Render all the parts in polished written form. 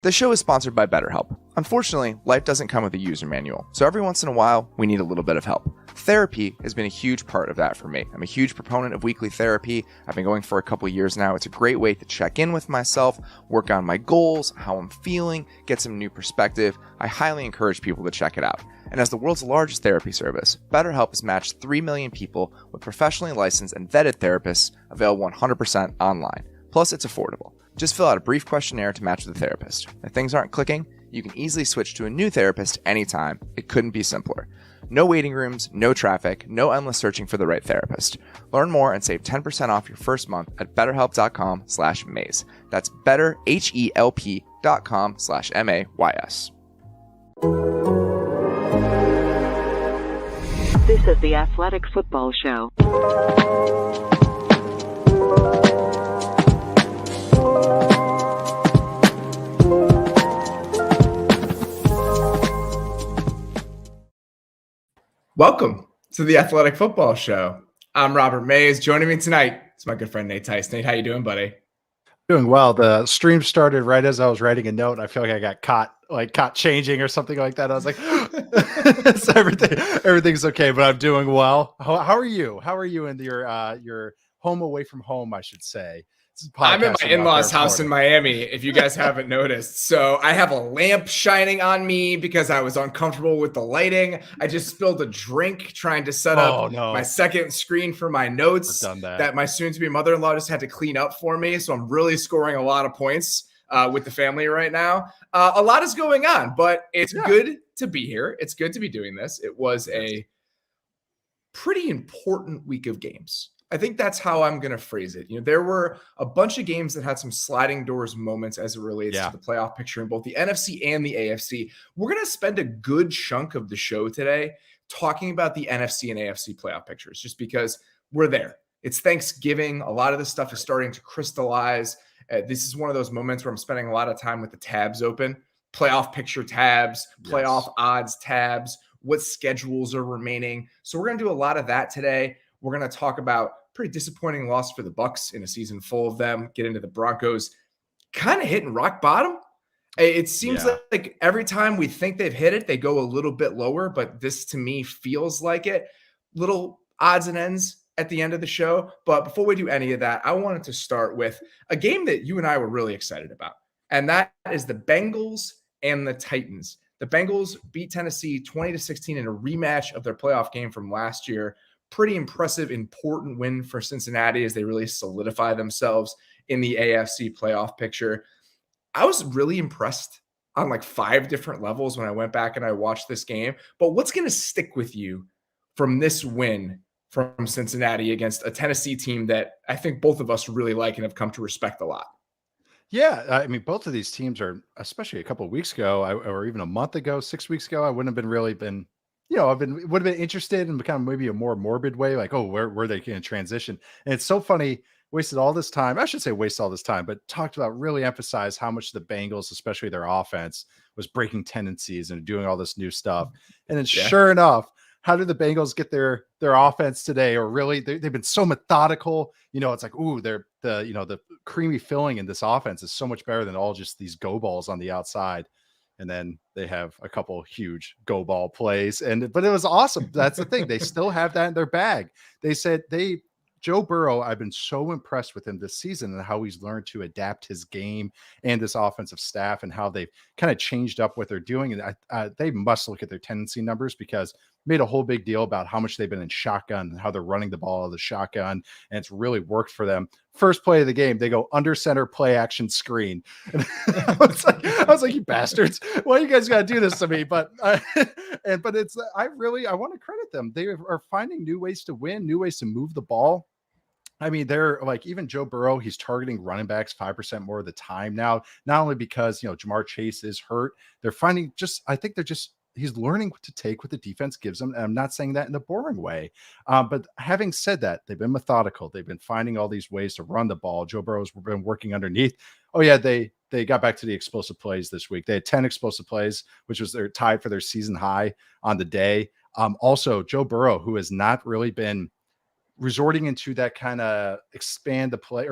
The show is sponsored by BetterHelp. Unfortunately, life doesn't come with a user manual, so every once in a while, we need a little bit of help. Therapy has been a huge part of that for me. I'm a huge proponent of weekly therapy. I've been going for a couple years now. It's a great way to check in with myself, work on my goals, how I'm feeling, get some new perspective. I highly encourage people to check it out. And as the world's largest therapy service, BetterHelp has matched 3 million people with professionally licensed and vetted therapists available 100% online. Plus, it's affordable. Just fill out a brief questionnaire to match with a therapist. If things aren't clicking, you can easily switch to a new therapist anytime. It couldn't be simpler. No waiting rooms, no traffic, no endless searching for the right therapist. Learn more and save 10% off your first month at betterhelp.com/maze. That's betterhelp.com/MAYS. This is the Athletic Football Show. Welcome to the Athletic Football Show. I'm Robert Mays. Joining me tonight is my good friend Nate Tice. Nate, how you doing, buddy? Doing well. The stream started right as I was writing a note. I feel like I got caught changing or something like that. I was like, so everything's okay, but I'm doing well. How are you? How are you in your home away from home, I should say? I'm at my in-laws' house in Miami, if you guys haven't noticed. So I have a lamp shining on me because I was uncomfortable with the lighting. I just spilled a drink trying to set up my second screen for my notes that my soon-to-be mother-in-law just had to clean up for me. So I'm really scoring a lot of points with the family right now. A lot is going on, but it's good to be here. It's good to be doing this. It was a pretty important week of games. I think that's how I'm going to phrase it. You know, there were a bunch of games that had some sliding doors moments as it relates to the playoff picture in both the NFC and the AFC. We're going to spend a good chunk of the show today talking about the NFC and AFC playoff pictures, just because we're there. It's Thanksgiving. A lot of this stuff is starting to crystallize. This is one of those moments where I'm spending a lot of time with the tabs open, playoff picture tabs, playoff odds tabs, what schedules are remaining. So we're going to do a lot of that today. We're going to talk about pretty disappointing loss for the Bucs in a season full of them, get into the Broncos kind of hitting rock bottom. It seems like every time we think they've hit it, they go a little bit lower, but this to me feels like it. Little odds and ends at the end of the show. But before we do any of that, I wanted to start with a game that you and I were really excited about, and that is the Bengals and the Titans. The Bengals beat Tennessee 20-16 in a rematch of their playoff game from last year. Pretty impressive, important win for Cincinnati as they really solidify themselves in the AFC playoff picture. I was really impressed on like 5 different levels when I went back and I watched this game. But what's going to stick with you from this win from Cincinnati against a Tennessee team that I think both of us really like and have come to respect a lot? Yeah, I mean, both of these teams are, especially a couple of weeks ago, or even a month ago, 6 weeks ago, I wouldn't have been would have been interested in kind of maybe a more morbid way, like, oh, where are they going to transition? And it's so funny, wasted all this time. I should say waste all this time, but talked about, really emphasize how much the Bengals, especially their offense, was breaking tendencies and doing all this new stuff. And then sure enough, how did the Bengals get their offense today? Or really, they've been so methodical. You know, it's like, ooh, the creamy filling in this offense is so much better than all just these go balls on the outside. And then they have a couple huge go ball plays. But it was awesome. That's the thing. They still have that in their bag. They said Joe Burrow, I've been so impressed with him this season and how he's learned to adapt his game and this offensive staff and how they've kind of changed up what they're doing. And they must look at their tendency numbers, because made a whole big deal about how much they've been in shotgun and how they're running the ball out of the shotgun. And it's really worked for them. First play of the game, they go under center play action screen. And I was like, you bastards, why you guys got to do this to me? But I want to credit them. They are finding new ways to win, new ways to move the ball. I mean, they're like, even Joe Burrow, he's targeting running backs 5% more of the time now, not only because, Jamar Chase is hurt. They're finding he's learning to take what the defense gives him. And I'm not saying that in a boring way. But having said that, they've been methodical. They've been finding all these ways to run the ball. Joe Burrow's been working underneath. Oh yeah. They got back to the explosive plays this week. They had 10 explosive plays, which was their tied for their season high on the day. Also Joe Burrow, who has not really been resorting into that kind of extend the play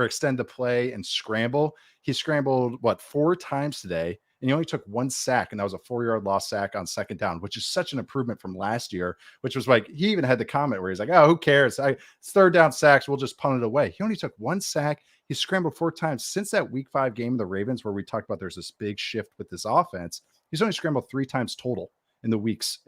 and scramble. He scrambled 4 times today. and he only took 1 sack, and that was a 4-yard lost sack on second down, which is such an improvement from last year, which was like, he even had the comment where he's like, oh, who cares? It's third down sacks. We'll just punt it away. He only took 1 sack. He scrambled 4 times since that week 5 game of the Ravens, where we talked about there's this big shift with this offense. He's only scrambled 3 times total in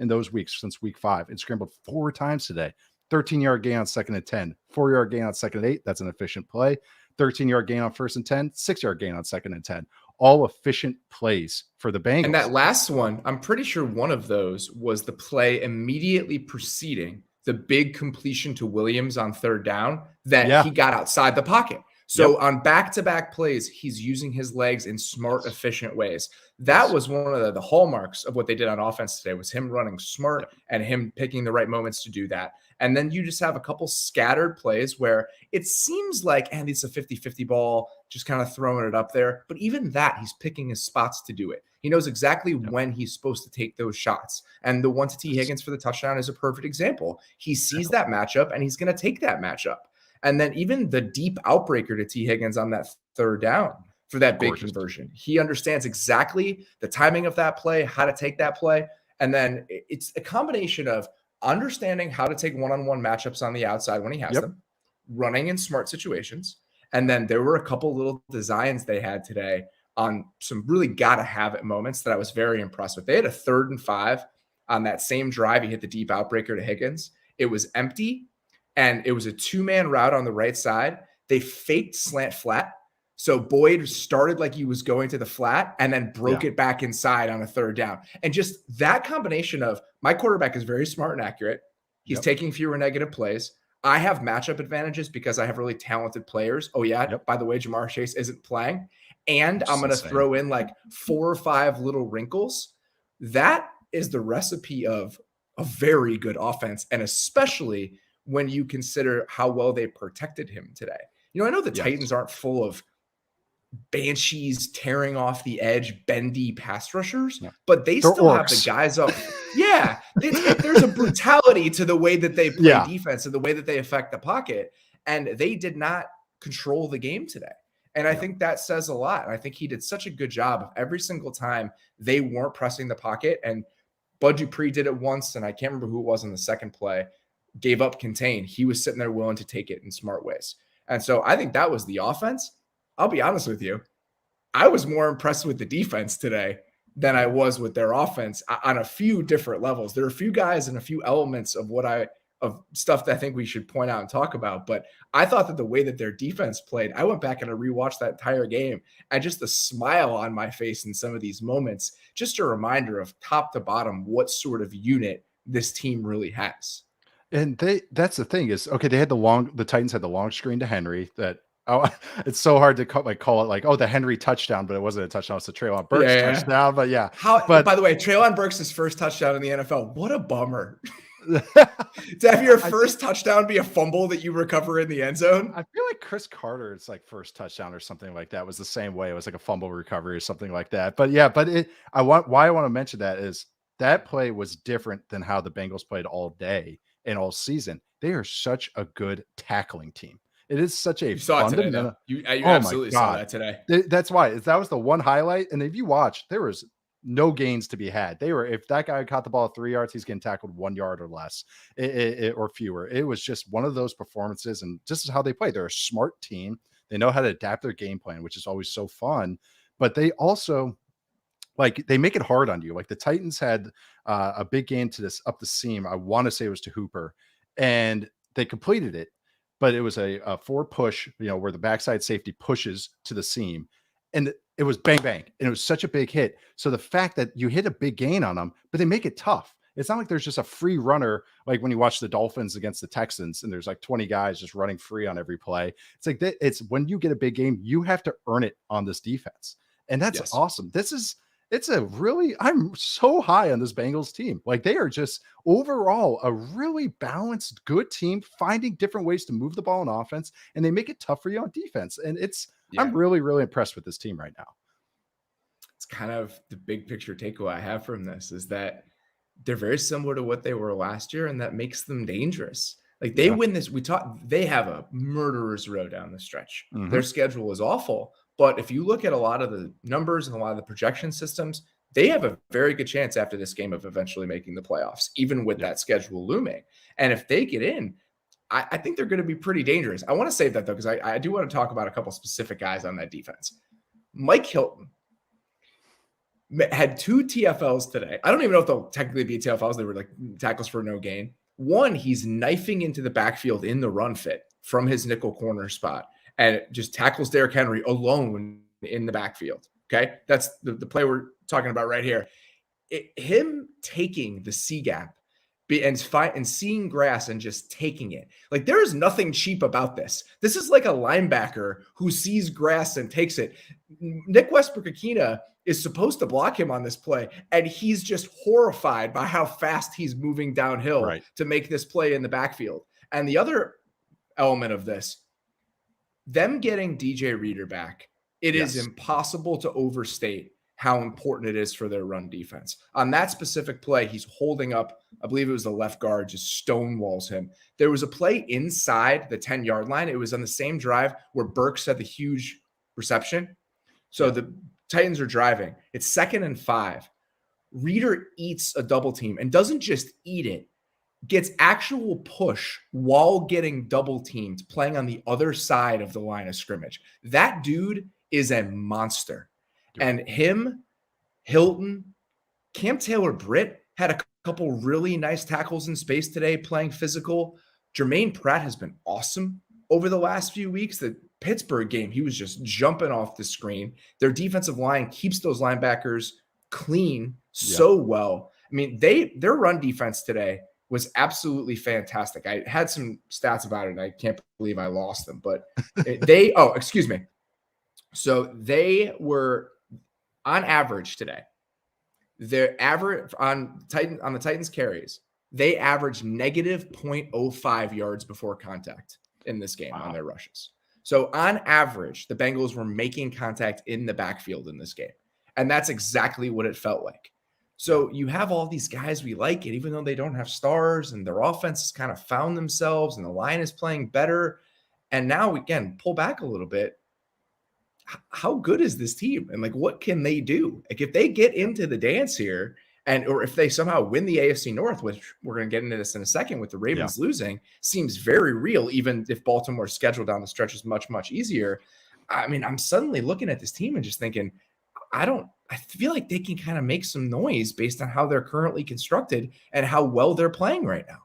those weeks since week 5, and scrambled 4 times today. 13-yard gain on 2nd and 10, 4-yard gain on 2nd and 8. That's an efficient play. 13-yard gain on 1st and 10, 6-yard gain on 2nd and 10. All efficient plays for the Bengals. And that last one, I'm pretty sure one of those was the play immediately preceding the big completion to Williams on 3rd down that he got outside the pocket. So on back-to-back plays, he's using his legs in smart, efficient ways. That was one of the hallmarks of what they did on offense today, was him running smart and him picking the right moments to do that. And then you just have a couple scattered plays where it seems like, and it's a 50-50 ball, just kind of throwing it up there. But even that, he's picking his spots to do it. He knows exactly when he's supposed to take those shots. And the one to T. Higgins for the touchdown is a perfect example. He sees that matchup, and he's going to take that matchup. And then even the deep outbreaker to T. Higgins on that 3rd down for that big conversion. He understands exactly the timing of that play, how to take that play. And then it's a combination of understanding how to take one-on-one matchups on the outside when he has them, running in smart situations. And then there were a couple little designs they had today on some really gotta-have-it moments that I was very impressed with. They had a 3rd and 5 on that same drive. He hit the deep outbreaker to Higgins. It was empty, and it was a 2-man route on the right side. They faked slant flat. So Boyd started like he was going to the flat and then broke it back inside on a 3rd down. And just that combination of, my quarterback is very smart and accurate. He's taking fewer negative plays. I have matchup advantages because I have really talented players. Oh, yeah. By the way, Jamar Chase isn't playing. And I'm going to throw in like 4 or 5 little wrinkles. That is the recipe of a very good offense. And especially when you consider how well they protected him today. You know, I know the Titans aren't full of banshees tearing off the edge, bendy pass rushers, but they still have the guys up. There's a brutality to the way that they play defense and the way that they affect the pocket. And they did not control the game today. And I think that says a lot. And I think he did such a good job of every single time they weren't pressing the pocket. And Bud Dupree did it once, and I can't remember who it was in the second play, gave up contain. He was sitting there willing to take it in smart ways. And so I think that was the offense. I'll be honest with you. I was more impressed with the defense today than I was with their offense on a few different levels. There are a few guys and a few elements of stuff that I think we should point out and talk about. But I thought that the way that their defense played, I went back and I rewatched that entire game, and just the smile on my face in some of these moments, just a reminder of top to bottom what sort of unit this team really has. And that's the thing is, okay, the Titans had the long screen to Henry that, it's so hard to call it like, oh, the Henry touchdown, but it wasn't a touchdown. It's a Treylon Burks touchdown. But by the way, Treylon Burks' first touchdown in the NFL. What a bummer. To have your first touchdown be a fumble that you recover in the end zone. I feel like Chris Carter's like first touchdown or something like that was the same way. It was like a fumble recovery or something like that. But why I want to mention that is that play was different than how the Bengals played all day and all season. They are such a good tackling team. It is such a fundamental. You absolutely saw that today. That's why that was the one highlight. And if you watch, there was no gains to be had. If that guy caught the ball 3 yards, he's getting tackled 1 yard or less or fewer. It was just one of those performances. And this is how they play. They're a smart team. They know how to adapt their game plan, which is always so fun. But they also, they make it hard on you. Like the Titans had a big game to this up the seam. I want to say it was to Hooper, and they completed it. But it was a 4 push, where the backside safety pushes to the seam, and it was bang, bang. And it was such a big hit. So the fact that you hit a big gain on them, but they make it tough. It's not like there's just a free runner, like when you watch the Dolphins against the Texans and there's like 20 guys just running free on every play. It's like it's when you get a big game, you have to earn it on this defense. And that's awesome. I'm so high on this Bengals team. Like they are just overall a really balanced, good team, finding different ways to move the ball in offense, and they make it tough for you on defense. And I'm really, really impressed with this team right now. It's kind of the big picture takeaway I have from this is that they're very similar to what they were last year, and that makes them dangerous. Like they win this, they have a murderer's row down the stretch. Mm-hmm. Their schedule is awful, But if you look at a lot of the numbers and a lot of the projection systems, they have a very good chance after this game of eventually making the playoffs, even with that schedule looming. And if they get in, I think they're going to be pretty dangerous. I want to save that, though, because I do want to talk about a couple specific guys on that defense. Mike Hilton had 2 TFLs today. I don't even know if they'll technically be TFLs. They were like tackles for no gain. One, he's knifing into the backfield in the run fit from his nickel corner spot and just tackles Derrick Henry alone in the backfield. Okay. That's the play we're talking about right here. Him taking the C gap and seeing grass and just taking it. Like, there is nothing cheap about this. This is like a linebacker who sees grass and takes it. Nick Westbrook-Akina is supposed to block him on this play, and he's just horrified by how fast he's moving downhill to make this play in the backfield. And the other element of this, them getting DJ Reader back, it is impossible to overstate how important it is for their run defense. On that specific play, he's holding up, I believe it was the left guard, just stonewalls him. There was a play inside the 10-yard line. It was on the same drive where Burks had the huge reception. So the Titans are driving. It's 2nd and 5. Reader eats a double team and doesn't just eat it, gets actual push while getting double teamed, playing on the other side of the line of scrimmage. That dude is a monster. And him, Hilton, Cam Taylor-Britt had a couple really nice tackles in space today, playing physical. Jermaine Pratt has been awesome over the last few weeks. The Pittsburgh game, he was just jumping off the screen. Their defensive line keeps those linebackers clean so well. I mean, their run defense today was absolutely fantastic. I had some stats about it, and I can't believe I lost them. But excuse me. So they were, on average today, their average on the Titans carries, they averaged negative 0.05 yards before contact in this game on their rushes. So on average, the Bengals were making contact in the backfield in this game. And that's exactly what it felt like. So you have all these guys we like, and even though they don't have stars and their offense has kind of found themselves and the line is playing better. And now, again, pull back a little bit. How good is this team? And like, what can they do? Like, if they get into the dance here, or if they somehow win the AFC North, which we're going to get into this in a second with the Ravens losing, seems very real, even if Baltimore's schedule down the stretch is much, much easier. I mean, I'm suddenly looking at this team and just thinking, I feel like they can kind of make some noise based on how they're currently constructed and how well they're playing right now.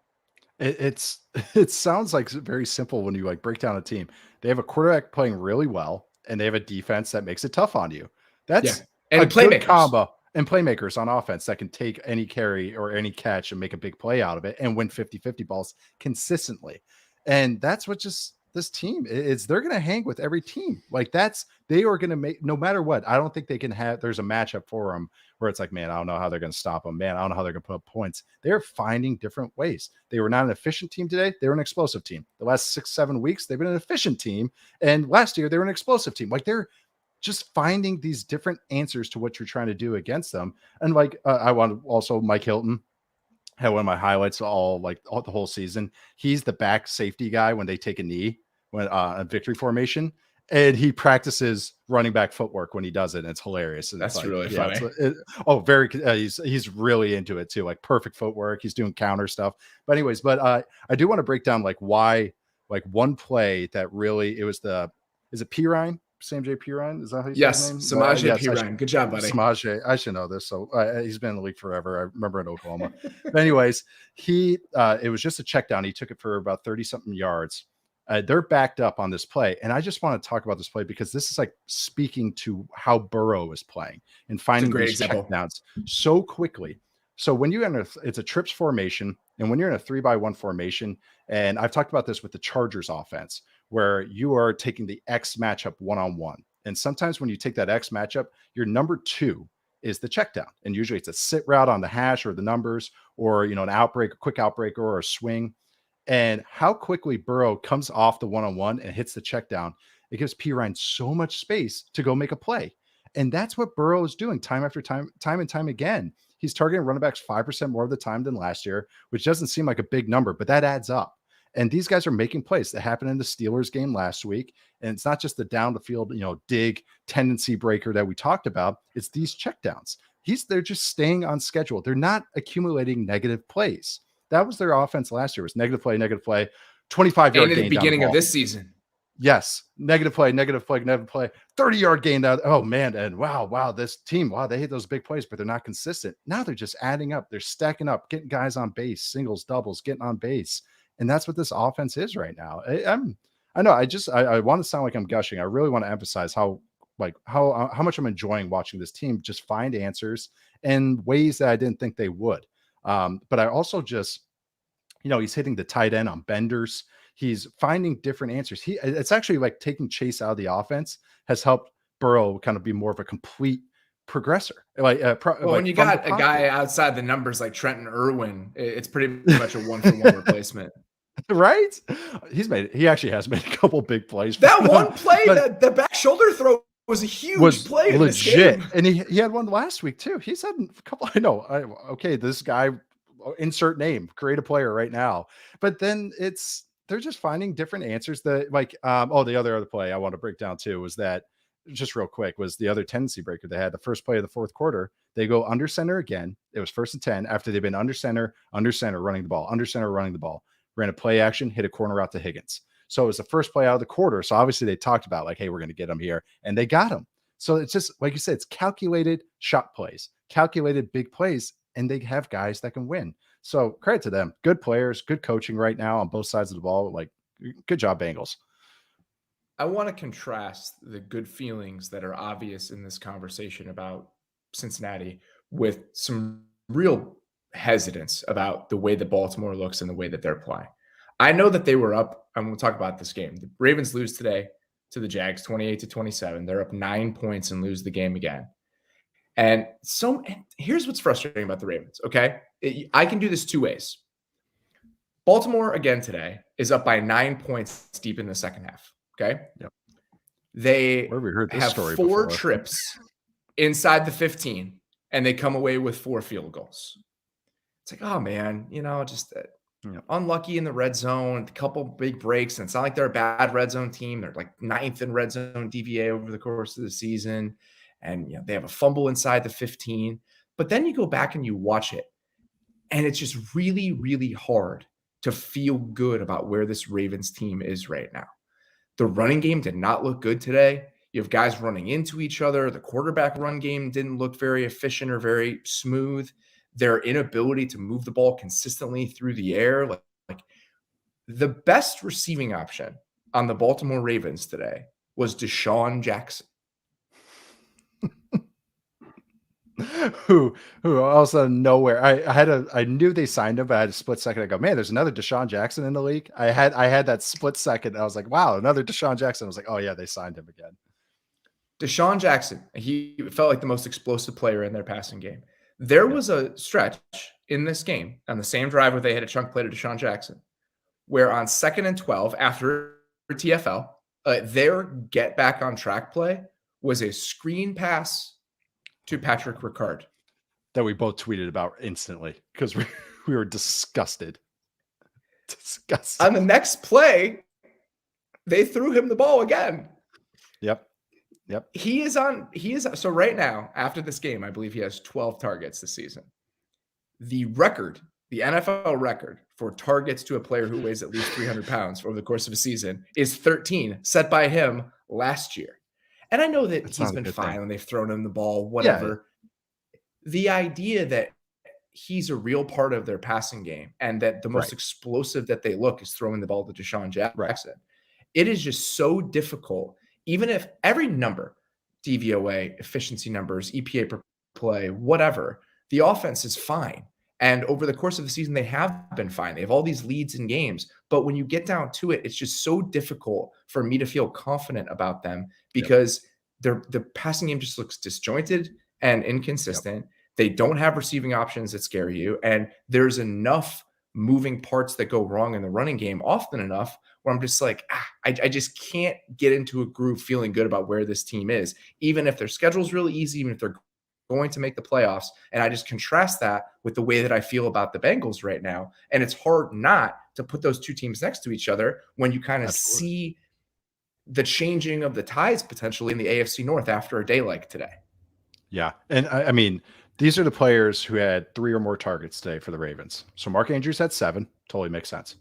It sounds like very simple when you like break down a team. They have a quarterback playing really well, and they have a defense that makes it tough on you. That's and a playmakers. Good combo. And playmakers on offense that can take any carry or any catch and make a big play out of it and win 50-50 balls consistently. And that's what just this team is. They're going to hang with every team. Like, they are going to make, no matter what. I don't think they can there's a matchup for them where it's like, man, I don't know how they're going to stop them. Man, I don't know how they're going to put up points. They're finding different ways. They were not an efficient team today. They were an explosive team. The last 6-7 weeks, they've been an efficient team. And last year, they were an explosive team. Like, they're just finding these different answers to what you're trying to do against them. And like, I want also Mike Hilton had one of my highlights the whole season. He's the back safety guy when they take a knee when a victory formation, and he practices running back footwork when he does it. And it's hilarious. And that's like, really funny. He's really into it too. Like, perfect footwork. He's doing counter stuff. But anyways, I do want to break down like why, like one play that really, is it Pirine? Sam J. Pirine, is that how you say his name? Samaje Pirine. Good job, buddy. Samaje, I should know this. So he's been in the league forever. I remember in Oklahoma. But anyways, it was just a check down. He took it for about 30-something yards. They're backed up on this play. And I just want to talk about this play because this is like speaking to how Burrow is playing and finding these check downs so quickly. So when it's a trips formation, and when you're in a 3-by-1 formation, and I've talked about this with the Chargers offense, where you are taking the X matchup one-on-one. And sometimes when you take that X matchup, your number 2 is the check down. And usually it's a sit route on the hash or the numbers, or, an outbreak, a quick outbreaker or a swing. And how quickly Burrow comes off the one-on-one and hits the check down, it gives Pirine so much space to go make a play. And that's what Burrow is doing time after time and time again. He's targeting running backs 5% more of the time than last year, which doesn't seem like a big number, but that adds up. And these guys are making plays. That happened in the Steelers game last week. And it's not just the down the field, dig tendency breaker that we talked about. It's these checkdowns. They're just staying on schedule. They're not accumulating negative plays. That was their offense last year. It was negative play, 25-yard gain. In the beginning of this season. Yes. Negative play, 30-yard gain. Oh man. And wow. This team, they hit those big plays, but they're not consistent. Now they're just adding up. They're stacking up, getting guys on base, singles, doubles, getting on base. And that's what this offense is right now. I know. I want to sound like I'm gushing. I really want to emphasize how much I'm enjoying watching this team just find answers in ways that I didn't think they would. But I also just, he's hitting the tight end on benders. He's finding different answers. It's actually like taking Chase out of the offense has helped Burrow kind of be more of a complete progressor. When you got a guy outside the numbers like Trenton Irwin, it's pretty much a 1-for-1 replacement. Right? He actually has made a couple big plays. That one play, the back shoulder throw was a huge play. Legit. In this game. And he had one last week too. He's had a couple. I know. Okay, this guy, insert name, create a player right now. But then they're just finding different answers that the other play I want to break down too was that just real quick was the other tendency breaker they had. The first play of the fourth quarter, they go under center again. It was 1st and 10 after they've been under center, running the ball, under center, running the ball. Ran a play action, hit a corner out to Higgins. So it was the first play out of the quarter. So obviously they talked about hey, we're going to get him here, and they got him. So it's just like you said, it's calculated shot plays, calculated big plays, and they have guys that can win. So credit to them. Good players, good coaching right now on both sides of the ball. Good job, Bengals. I want to contrast the good feelings that are obvious in this conversation about Cincinnati with some real hesitance about the way that Baltimore looks and the way that they're playing. I know that they were up, and we'll talk about this game. The Ravens lose today to the Jags 28-27. They're up 9 points and lose the game again. And here's what's frustrating about the Ravens, okay? I can do this two ways. Baltimore, again today, is up by 9 points deep in the second half, okay? Yep. They have 4 before? trips inside the 15, and they come away with 4 field goals. It's like, oh man, just unlucky in the red zone, a couple big breaks. And it's not like they're a bad red zone team. They're like 9th in red zone DVA over the course of the season. And they have a fumble inside the 15. But then you go back and you watch it, and it's just really, really hard to feel good about where this Ravens team is right now. The running game did not look good today. You have guys running into each other. The quarterback run game didn't look very efficient or very smooth. Their inability to move the ball consistently through the air. Like the best receiving option on the Baltimore Ravens today was Deshaun Jackson. who all of a sudden nowhere. I knew they signed him, but I had a split second. I go, man, there's another Deshaun Jackson in the league. I had that split second. I was like, wow, another Deshaun Jackson. I was like, oh yeah, they signed him again. Deshaun Jackson, he felt like the most explosive player in their passing game. There was a stretch in this game on the same drive where they had a chunk play to Deshaun Jackson, where on 2nd and 12 after TFL, their get back on track play was a screen pass to Patrick Ricard that we both tweeted about instantly because we were disgusted. On the next play, they threw him the ball again. Yep. So right now, after this game, I believe he has 12 targets this season. The NFL record for targets to a player who weighs at least 300 pounds over the course of a season is 13, set by him last year. And I know that he's been fine when they've thrown him the ball, whatever. Yeah. The idea that he's a real part of their passing game and that the most explosive that they look is throwing the ball to Deshaun Jackson. Right. It is just so difficult. Even if every number, DVOA, efficiency numbers, EPA per play, whatever, the offense is fine. And over the course of the season, they have been fine. They have all these leads in games. But when you get down to it, it's just so difficult for me to feel confident about them because the passing game just looks disjointed and inconsistent. Yep. They don't have receiving options that scare you. And there's enough moving parts that go wrong in the running game often enough where I'm just like, I just can't get into a groove feeling good about where this team is, even if their schedule's really easy, even if they're going to make the playoffs. And I just contrast that with the way that I feel about the Bengals right now. And it's hard not to put those two teams next to each other when you kind of see the changing of the tides potentially in the AFC North after a day like today. Yeah. And I mean, these are the players who had 3 or more targets today for the Ravens. So Mark Andrews had 7. Totally makes sense.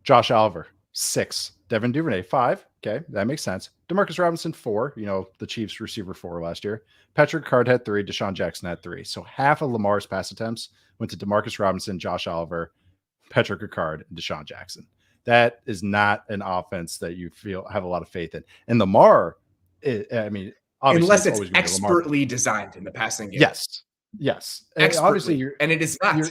Josh Oliver, 6. Devin Duvernay, 5. Okay. That makes sense. Demarcus Robinson, 4. The Chiefs receiver 4 last year. Patrick Ricard had 3. Deshaun Jackson had 3. So half of Lamar's pass attempts went to Demarcus Robinson, Josh Oliver, Patrick Ricard, and Deshaun Jackson. That is not an offense that you have a lot of faith in. And Lamar, obviously, unless it's expertly designed in the passing game. Yes. And obviously, and it is not.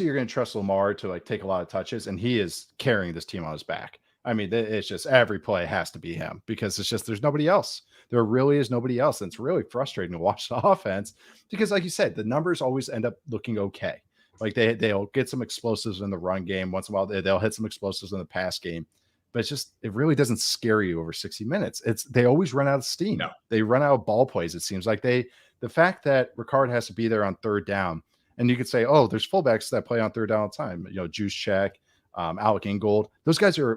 You're going to trust Lamar to take a lot of touches, and he is carrying this team on his back. I mean, it's just every play has to be him because it's just there's nobody else. There really is nobody else. And it's really frustrating to watch the offense because, like you said, the numbers always end up looking okay. Like they'll get some explosives in the run game. Once in a while, they'll hit some explosives in the pass game. But it really doesn't scare you over 60 minutes. They always run out of steam. No. They run out of ball plays. It seems like the fact that Ricard has to be there on third down, and you could say, oh, there's fullbacks that play on third down all the time. Juice Check, Alec Ingold. Those guys are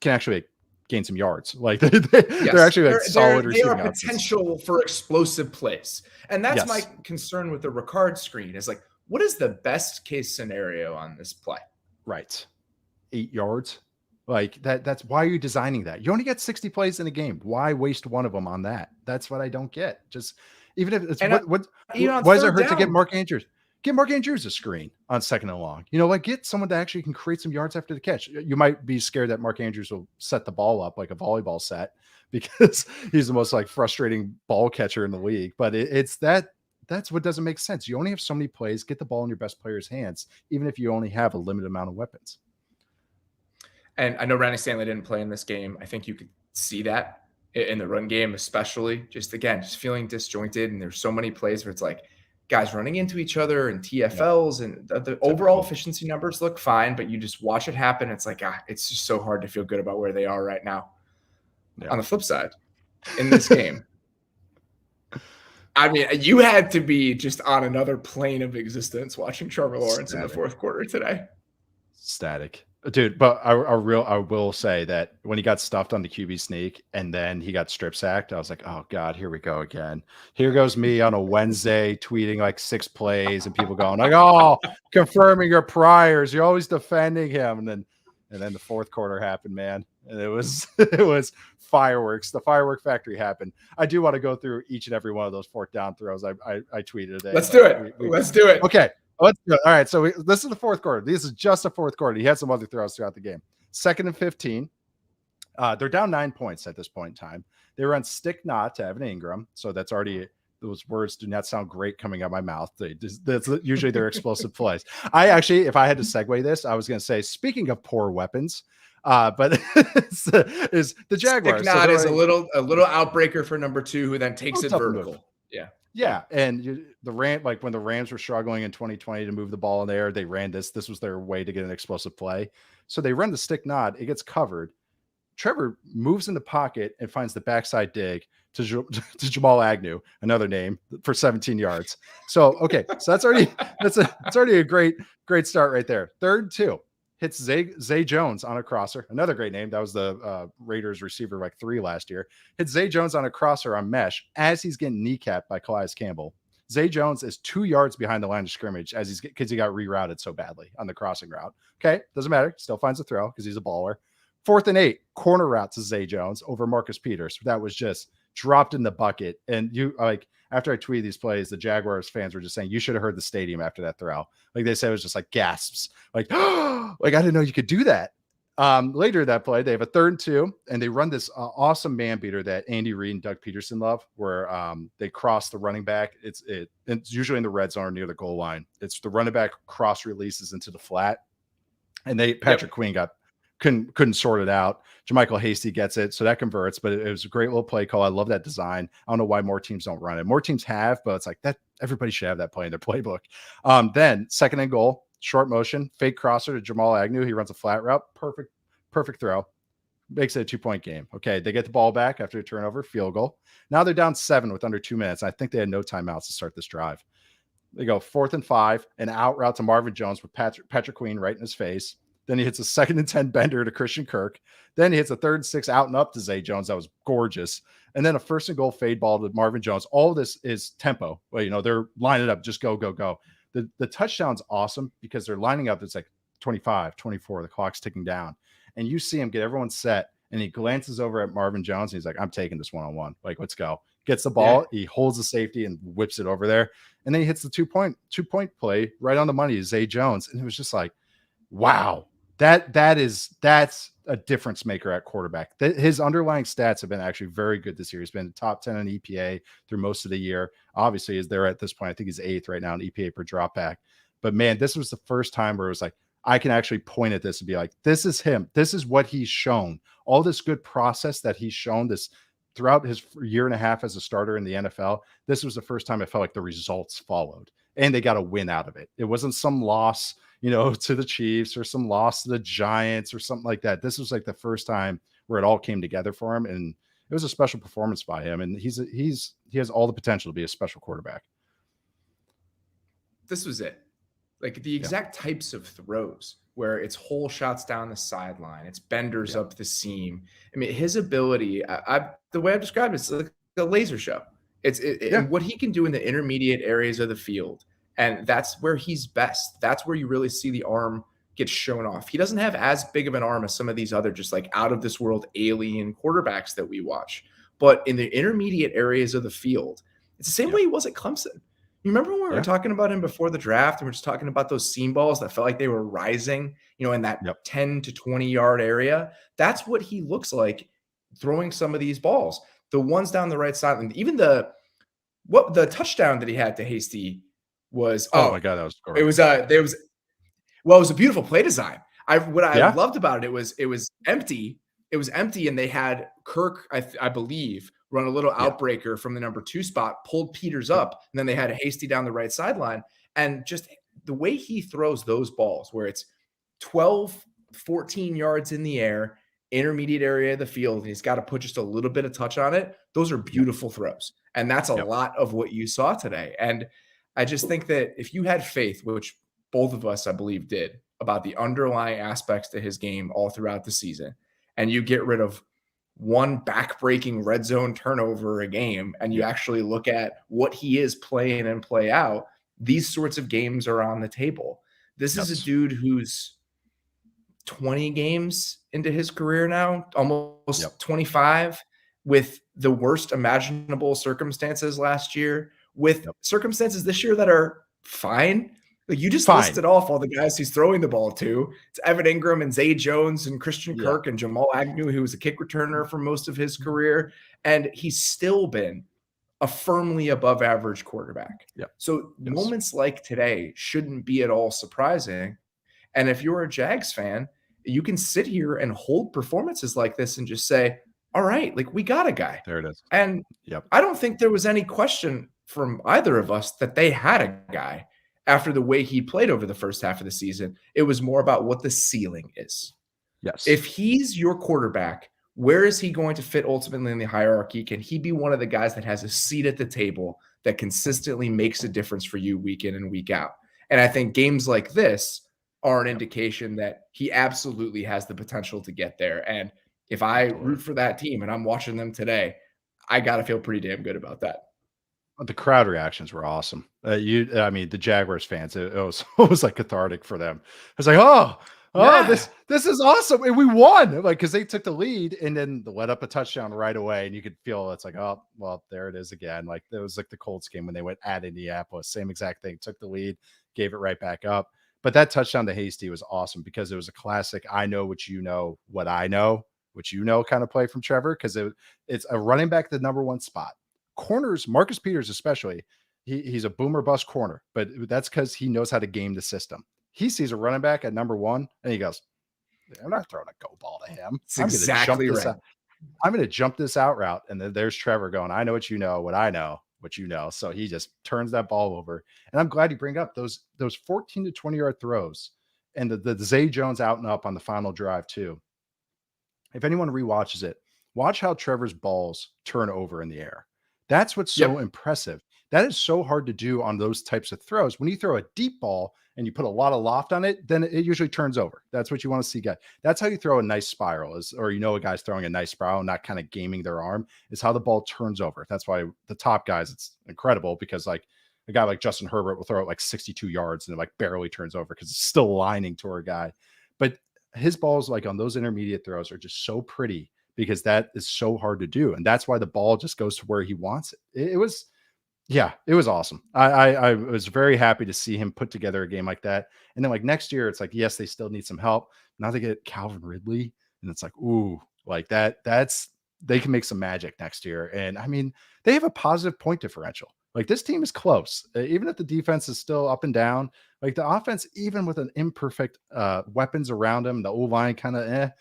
can actually gain some yards. They're actually solid receiving. They are potential for explosive plays. And that's my concern with the Ricard screen is what is the best case scenario on this play? Right. 8 yards. That's why you're designing that. You only get 60 plays in a game. Why waste one of them on that? That's what I don't get. Just even if it's why does it hurt to get Mark Andrews? Get Mark Andrews a screen on 2nd and long. Get someone that actually can create some yards after the catch. You might be scared that Mark Andrews will set the ball up like a volleyball set because he's the most frustrating ball catcher in the league. But that's what doesn't make sense. You only have so many plays. Get the ball in your best player's hands, even if you only have a limited amount of weapons. And I know Randy Stanley didn't play in this game. I think you could see that in the run game, especially just feeling disjointed. And there's so many plays where it's guys running into each other and TFLs and the overall efficiency numbers look fine, but you just watch it happen. It's it's just so hard to feel good about where they are right now. Yeah. On the flip side, in this game, I mean, you had to be just on another plane of existence watching Trevor Lawrence in the fourth quarter today. Static. Dude, but I will say that when he got stuffed on the QB sneak and then he got strip sacked, I was like, oh God, here we go again. Here goes me on a Wednesday tweeting 6 plays and people going oh, confirming your priors. You're always defending him. And then the fourth quarter happened, man. And it was fireworks. The firework factory happened. I do want to go through each and every one of those 4th down throws I tweeted today. Let's do it. Let's do it. Okay. Let's go. All right. So this is the fourth quarter. This is just the fourth quarter. He had some other throws throughout the game. 2nd and 15. They're down 9 points at this point in time. They run stick not to Evan Ingram. So that's already, those words do not sound great coming out of my mouth. That's usually their explosive plays. I actually, if I had to segue this, I was going to say, speaking of poor weapons, but is the Jaguars. Stick not is a little outbreaker for number 2, who then takes it vertical. Yeah. Yeah, and when the Rams were struggling in 2020 to move the ball in there, they ran this. This was their way to get an explosive play. So they run the stick nod. It gets covered. Trevor moves in the pocket and finds the backside dig to Jamal Agnew, another name, for 17 yards. So so that's already a great start right there. 3rd 2. Hits Zay Jones on a crosser. Another great name. That was the Raiders receiver 3 last year. Hits Zay Jones on a crosser on mesh as he's getting kneecapped by Calais Campbell. Zay Jones is 2 yards behind the line of scrimmage because he got rerouted so badly on the crossing route. Okay, doesn't matter. Still finds a throw because he's a baller. 4th and 8, corner route to Zay Jones over Marcus Peters. That was just dropped in the bucket. And after I tweeted these plays, the Jaguars fans were just saying, you should have heard the stadium after that throw. They said it was just gasps. I didn't know you could do that. Later that play, they have a 3rd and 2, and they run this awesome man beater that Andy Reid and Doug Peterson love, where they cross the running back. It's usually in the red zone or near the goal line. It's the running back cross releases into the flat, and Patrick Queen couldn't sort it out. Jermichael Hasty gets it, so that converts, but it was a great little play call. I love that design. I don't know why more teams don't run it. More teams have, but it's that everybody should have that play in their playbook. Then 2nd and goal, short motion, fake crosser to Jamal Agnew. He runs a flat route. Perfect throw. Makes it a 2-point game. Okay, they get the ball back after a turnover, field goal. Now they're down 7 with under 2 minutes. I think they had no timeouts to start this drive. They go 4th and 5, an out route to Marvin Jones with Patrick Queen right in his face. Then he hits a 2nd and 10 bender to Christian Kirk. Then he hits a 3rd and 6 out and up to Zay Jones. That was gorgeous. And then a 1st and goal fade ball to Marvin Jones. All of this is tempo. Well, they're lining up, just go, go, go. The touchdown's awesome because they're lining up. It's like 25, 24, the clock's ticking down. And you see him get everyone set, and he glances over at Marvin Jones, and he's like, I'm taking this one-on-one. Like, let's go. Gets the ball, he holds the safety and whips it over there. And then he hits the two-point play right on the money to Zay Jones. And it was just like, wow, that's a difference maker at quarterback. His underlying stats have been actually very good this year. He's been top 10 in EPA through most of the year. Obviously, is there at this point. I think he's 8th right now in EPA per drop back. But man, this was the first time where it was like, I can actually point at this and be like, this is him. This is what he's shown. All this good process that he's shown this throughout his year and a half as a starter in the NFL. This was the first time I felt like the results followed and they got a win out of it. It wasn't some loss, to the Chiefs or some loss to the Giants or something like that. This was like the first time where it all came together for him. And it was a special performance by him. And he has all the potential to be a special quarterback. This was it. Like the exact types of throws where it's whole shots down the sideline, it's benders up the seam. I mean, his ability, the way I described it, it's like a laser show. And what he can do in the intermediate areas of the field. And that's where he's best. That's where you really see the arm get shown off. He doesn't have as big of an arm as some of these other just like out of this world alien quarterbacks that we watch. But in the intermediate areas of the field, it's the same way he was at Clemson. You remember when we were talking about him before the draft and we're just talking about those seam balls that felt like they were rising, in that 10 to 20 yard area? That's what he looks like throwing some of these balls. The ones down the right side, and even the touchdown that he had to Hasty was, oh my God, that was great. It was a beautiful play design. What I loved about it was empty. It was empty, and they had Kirk, I believe, run a little outbreaker from the number 2 spot, pulled Peters up, and then they had a Hasty down the right sideline. And just the way he throws those balls, where it's 12, 14 yards in the air, intermediate area of the field, and he's got to put just a little bit of touch on it. Those are beautiful throws. And that's a lot of what you saw today. And I just think that if you had faith, which both of us, I believe, did, about the underlying aspects to his game all throughout the season, and you get rid of one back-breaking red zone turnover a game, and you actually look at what he is playing and play out, these sorts of games are on the table. This is a dude who's 20 games into his career now, almost 25, with the worst imaginable circumstances last year, with circumstances this year that are fine. Like you just listed off all the guys he's throwing the ball to. It's Evan Ingram and Zay Jones and Christian Kirk and Jamal Agnew, who was a kick returner for most of his career. And he's still been a firmly above average quarterback. So moments like today shouldn't be at all surprising. And if you're a Jags fan, you can sit here and hold performances like this and just say, all right, like we got a guy. There it is. And I don't think there was any question from either of us that they had a guy after the way he played over the first half of the season. It was more about what the ceiling is. If he's your quarterback, where is he going to fit ultimately in the hierarchy? Can he be one of the guys that has a seat at the table that consistently makes a difference for you week in and week out? And I think games like this are an indication that he absolutely has the potential to get there. And if I root for that team and I'm watching them today, I got to feel pretty damn good about that. The crowd reactions were awesome. The Jaguars fans, it was like cathartic for them. I was like, this is awesome. And we won. Like, cause they took the lead and then let up a touchdown right away. And you could feel it's like, oh, well, there it is again. Like it was like the Colts game when they went at Indianapolis, same exact thing, took the lead, gave it right back up. But that touchdown to Hasty was awesome because it was a classic, I know what you know, what I know, what you know kind of play from Trevor. Cause it's a running back, the number 1 spot. Corners, Marcus Peters especially, he's a boomer bust corner, but that's because he knows how to game the system. He sees a running back at number 1 and he goes, I'm not throwing a go ball to him. I'm going to jump this out route. And then there's Trevor going, I know what you know, what I know, what you know. So he just turns that ball over. And I'm glad you bring up those 14 to 20 yard throws and the Zay Jones out and up on the final drive too. If anyone rewatches it, watch how Trevor's balls turn over in the air. That's what's so impressive. That is so hard to do on those types of throws. When you throw a deep ball and you put a lot of loft on it, then it usually turns over. That's what you want to see, guys. That's how you throw a nice spiral, or a guy's throwing a nice spiral and not kind of gaming their arm, is how the ball turns over. That's why the top guys, it's incredible, because like a guy like Justin Herbert will throw it like 62 yards and it like barely turns over because it's still lining to a guy. But his balls, like on those intermediate throws, are just so pretty because that is so hard to do. And that's why the ball just goes to where he wants it. It was awesome. I was very happy to see him put together a game like that. And then like next year, it's like, yes, they still need some help. Now they get Calvin Ridley, and it's like, ooh, like they can make some magic next year. And I mean, they have a positive point differential. Like this team is close, even if the defense is still up and down. Like the offense, even with an imperfect weapons around them, the O-line kind of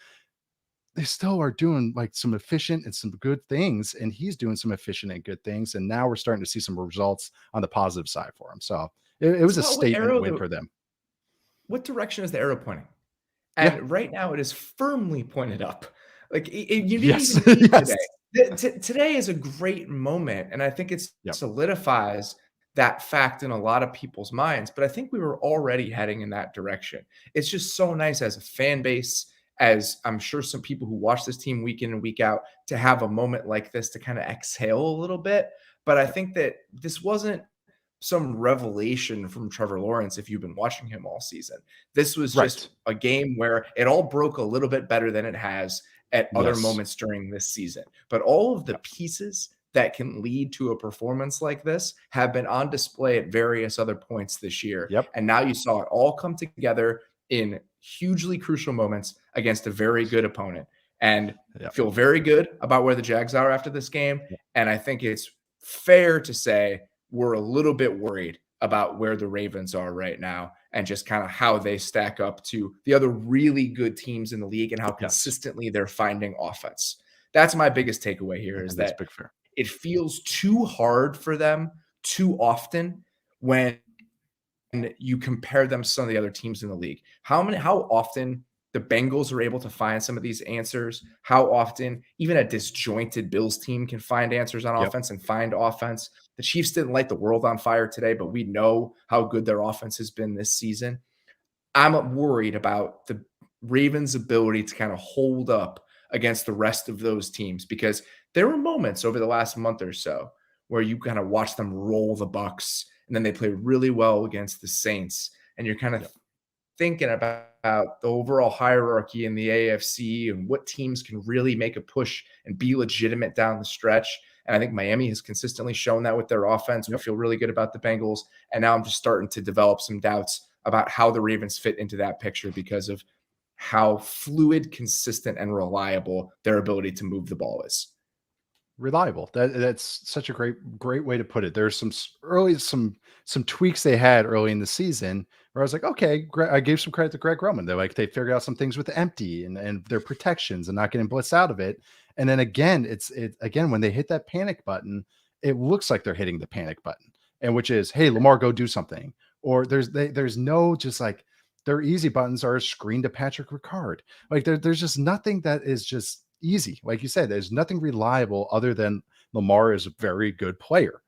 they still are doing like some efficient and some good things. And he's doing some efficient and good things. And now we're starting to see some results on the positive side for him. So it was a statement win for them. What direction is the arrow pointing? And right now it is firmly pointed up. Like you didn't even need today. Today is a great moment, and I think it solidifies that fact in a lot of people's minds. But I think we were already heading in that direction. It's just so nice as a fan base, as I'm sure some people who watch this team week in and week out, to have a moment like this to kind of exhale a little bit. But I think that this wasn't some revelation from Trevor Lawrence if you've been watching him all season. This was just a game where it all broke a little bit better than it has at other moments during this season. But all of the pieces that can lead to a performance like this have been on display at various other points this year. And now you saw it all come together in hugely crucial moments against a very good opponent. And feel very good about where the Jags are after this game. And I think it's fair to say we're a little bit worried about where the Ravens are right now and just kind of how they stack up to the other really good teams in the league and how consistently they're finding offense. That's my biggest takeaway here, is that it feels too hard for them too often when you compare them to some of the other teams in the league. How often the Bengals are able to find some of these answers, how often even a disjointed Bills team can find answers on offense and find offense. The Chiefs didn't light the world on fire today, but we know how good their offense has been this season. I'm worried about the Ravens' ability to kind of hold up against the rest of those teams, because there were moments over the last month or so where you kind of watch them roll the Bucs, and then they play really well against the Saints, and you're kind of thinking about the overall hierarchy in the AFC and what teams can really make a push and be legitimate down the stretch. And I think Miami has consistently shown that with their offense. We feel really good about the Bengals. And now I'm just starting to develop some doubts about how the Ravens fit into that picture because of how fluid, consistent, and reliable their ability to move the ball is. Reliable. That's such a great way to put it. There's some tweaks they had early in the season where I was like, okay, I gave some credit to Greg Roman. They figured out some things with the empty and their protections and not getting blitzed out of it. And then again, again, when they hit that panic button, it looks like they're hitting the panic button, and which is, hey, Lamar, go do something. Or there's no just like their easy buttons are a screen to Patrick Ricard. Like there's just nothing that is just easy. Like you said, there's nothing reliable other than Lamar is a very good player.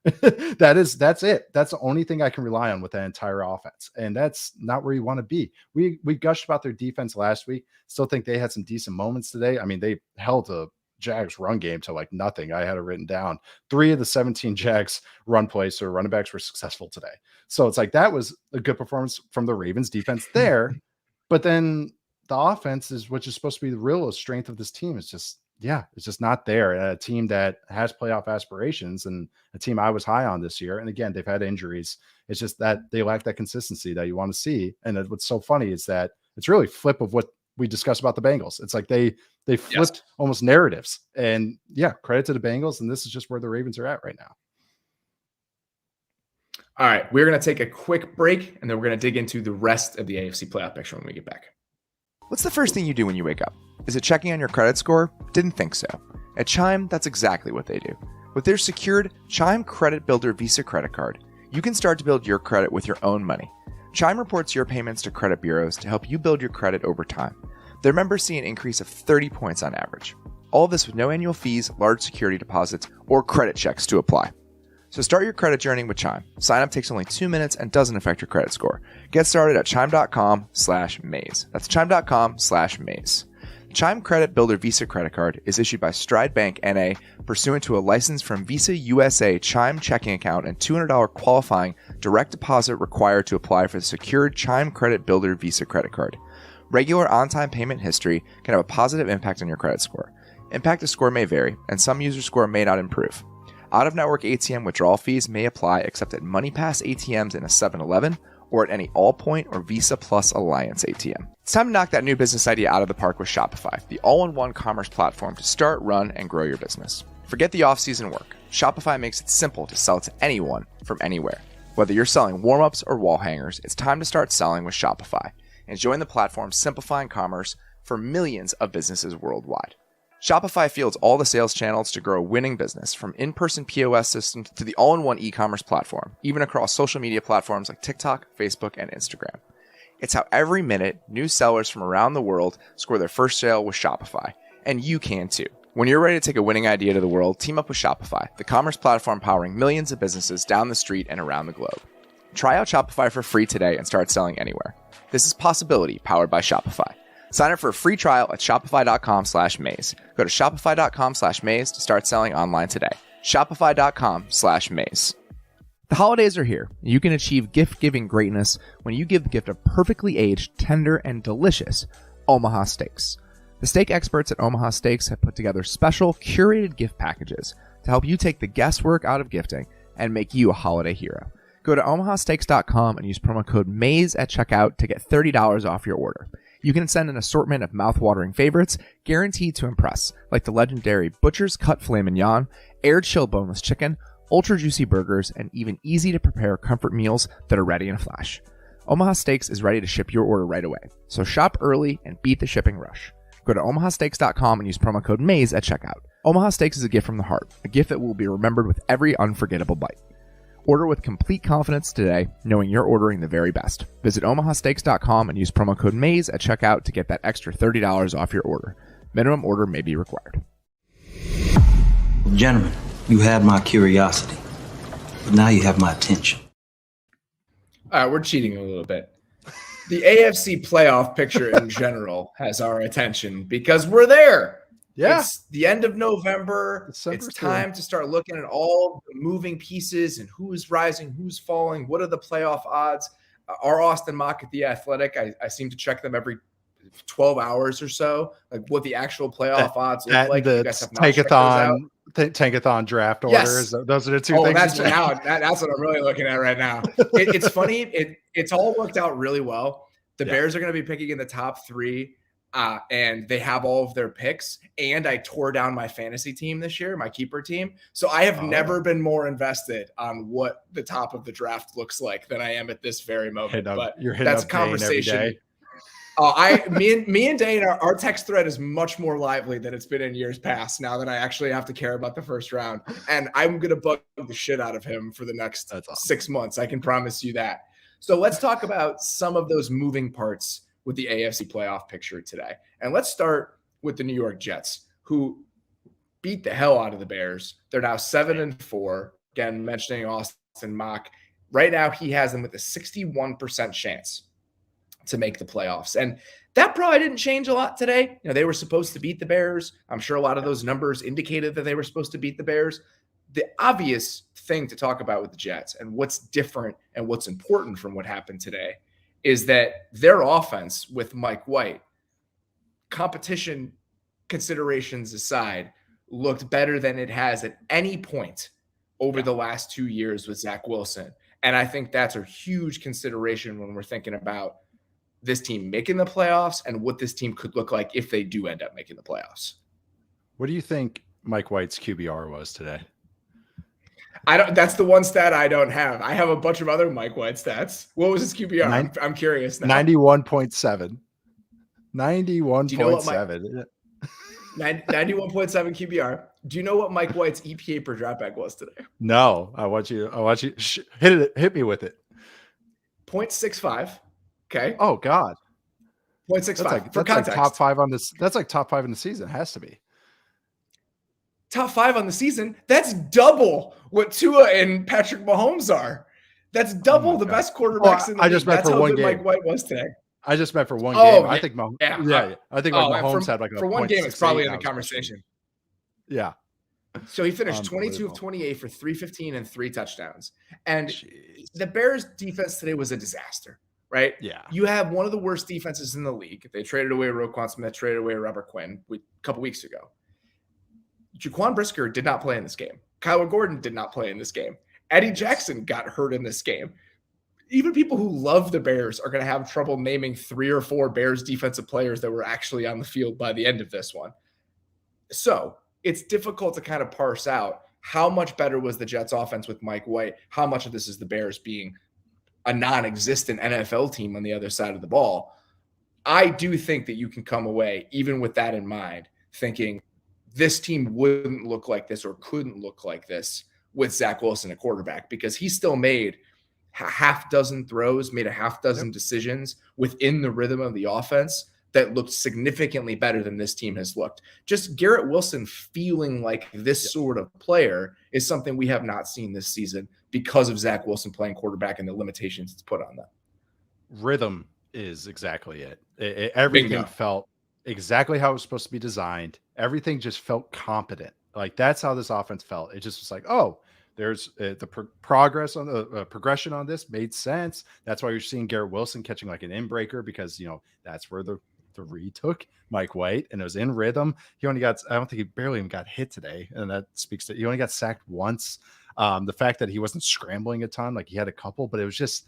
That's it. That's the only thing I can rely on with that entire offense. And that's not where you want to be. We gushed about their defense last week. Still think they had some decent moments today. I mean, they held a Jags run game to like nothing. I had it written down. 3 of the 17 Jags run plays or running backs were successful today. So it's like, that was a good performance from the Ravens defense there. But then the offense is, which is supposed to be the real strength of this team, is just, it's just not there. A team that has playoff aspirations and a team I was high on this year. And again, they've had injuries. It's just that they lack that consistency that you want to see. And what's so funny is that it's really flip of what we discussed about the Bengals. It's like they flipped almost narratives, and credit to the Bengals. And this is just where the Ravens are at right now. All right, we're going to take a quick break, and then we're going to dig into the rest of the AFC playoff picture when we get back. What's the first thing you do when you wake up? Is it checking on your credit score? Didn't think so. At Chime, that's exactly what they do. With their secured Chime Credit Builder Visa credit card, you can start to build your credit with your own money. Chime reports your payments to credit bureaus to help you build your credit over time. Their members see an increase of 30 points on average. All of this with no annual fees, large security deposits, or credit checks to apply. So start your credit journey with Chime. Sign up takes only 2 minutes and doesn't affect your credit score. Get started at chime.com/maze. That's chime.com/maze. Chime Credit Builder Visa Credit Card is issued by Stride Bank NA pursuant to a license from Visa USA Chime checking account and $200 qualifying direct deposit required to apply for the secured Chime Credit Builder Visa Credit Card. Regular on-time payment history can have a positive impact on your credit score. Impact to score may vary, and some user score may not improve. Out-of-network ATM withdrawal fees may apply except at MoneyPass ATMs in a 7-Eleven or at any Allpoint or Visa Plus Alliance ATM. It's time to knock that new business idea out of the park with Shopify, the all-in-one commerce platform to start, run, and grow your business. Forget the off-season work. Shopify makes it simple to sell to anyone from anywhere. Whether you're selling warm-ups or wall hangers, it's time to start selling with Shopify and join the platform simplifying commerce for millions of businesses worldwide. Shopify fields all the sales channels to grow a winning business, from in-person POS systems to the all-in-one e-commerce platform, even across social media platforms like TikTok, Facebook, and Instagram. It's how every minute, new sellers from around the world score their first sale with Shopify, and you can too. When you're ready to take a winning idea to the world, team up with Shopify, the commerce platform powering millions of businesses down the street and around the globe. Try out Shopify for free today and start selling anywhere. This is Possibility, powered by Shopify. Sign up for a free trial at shopify.com/maze. Go to shopify.com/maze to start selling online today. Shopify.com/maze. The holidays are here. You can achieve gift-giving greatness when you give the gift of perfectly aged, tender, and delicious Omaha steaks. The steak experts at Omaha Steaks have put together special, curated gift packages to help you take the guesswork out of gifting and make you a holiday hero. Go to omahasteaks.com and use promo code MAZE at checkout to get $30 off your order. You can send an assortment of mouth-watering favorites guaranteed to impress, like the legendary Butcher's Cut Filet Mignon, air-chilled boneless chicken, ultra-juicy burgers, and even easy-to-prepare comfort meals that are ready in a flash. Omaha Steaks is ready to ship your order right away, so shop early and beat the shipping rush. Go to omahasteaks.com and use promo code MAZE at checkout. Omaha Steaks is a gift from the heart, a gift that will be remembered with every unforgettable bite. Order with complete confidence today, knowing you're ordering the very best. Visit omahasteaks.com and use promo code MAZE at checkout to get that extra $30 off your order. Minimum order may be required. Gentlemen, you had my curiosity, but now you have my attention. All right, we're cheating a little bit. The AFC playoff picture in general has our attention because we're there. Yeah. It's the end of November. It's time to start looking at all the moving pieces and who's rising, who's falling. What are the playoff odds? Our Austin Mock at The Athletic, I seem to check them every 12 hours or so, like what the actual playoff odds look like. The Tankathon draft orders. Yes. Those are the two things. That's what I'm really looking at right now. It's funny. It's all worked out really well. The Bears are going to be picking in the top 3. And they have all of their picks. And I tore down my fantasy team this year, my keeper team. So I have never been more invested on what the top of the draft looks like than I am at this very moment. But that's a conversation. Me and Dane, our text thread is much more lively than it's been in years past now that I actually have to care about the first round. And I'm going to bug the shit out of him for the next 6 months. I can promise you that. So let's talk about some of those moving parts with the AFC playoff picture today. And let's start with the New York Jets, who beat the hell out of the Bears. They're now 7-4. Again, mentioning Austin Mock. Right now, he has them with a 61% chance to make the playoffs. And that probably didn't change a lot today. You know, they were supposed to beat the Bears. I'm sure a lot of those numbers indicated that they were supposed to beat the Bears. The obvious thing to talk about with the Jets and what's different and what's important from what happened today is that their offense with Mike White, competition considerations aside, looked better than it has at any point over the last 2 years with Zach Wilson. And I think that's a huge consideration when we're thinking about this team making the playoffs and what this team could look like if they do end up making the playoffs. What do you think Mike White's QBR was today? That's the one stat I don't have. I have a bunch of other Mike White stats. What was his QBR? I'm curious now. 91.7. 91.7. 91.7 QBR. Do you know what Mike White's EPA per dropback was today? No, I want you hit me with it. 0.65. Okay. Oh God. 0.65. That's like top 5 on this. That's like top 5 in the season. It has to be. top 5 on the season. That's double what Tua and Patrick Mahomes are. That's double the best quarterbacks in the league. That's how good Mike White was today. I just meant for one game. I think Mahomes. I think Mahomes had for one game. It's probably in the conversation. Yeah. So he finished 22 of 28 for 315 and 3 touchdowns. And the Bears defense today was a disaster, right? Yeah. You have one of the worst defenses in the league. They traded away Roquan Smith, traded away Robert Quinn a couple weeks ago. Jaquan Brisker did not play in this game. Kyler Gordon did not play in this game. Eddie Jackson got hurt in this game. Even people who love the Bears are going to have trouble naming 3 or 4 Bears defensive players that were actually on the field by the end of this one. So it's difficult to kind of parse out how much better was the Jets offense with Mike White, how much of this is the Bears being a non-existent NFL team on the other side of the ball. I do think that you can come away, even with that in mind, thinking this team wouldn't look like this or couldn't look like this with Zach Wilson at quarterback, because he still made a half dozen throws, made a half dozen decisions within the rhythm of the offense that looked significantly better than this team has looked. Just Garrett Wilson feeling like this sort of player is something we have not seen this season because of Zach Wilson playing quarterback and the limitations it's put on them. Rhythm is exactly it. Everything Bingo. felt exactly how it was supposed to be designed. Everything just felt competent. Like that's how this offense felt. It just was like, oh, there's the progress on the progression on this made sense. That's why you're seeing Garrett Wilson catching like an inbreaker, because that's where the read took Mike White, and it was in rhythm. He only got, I don't think he barely even got hit today, and that speaks to, he only got sacked once. The fact that he wasn't scrambling a ton, like he had a couple, but it was just,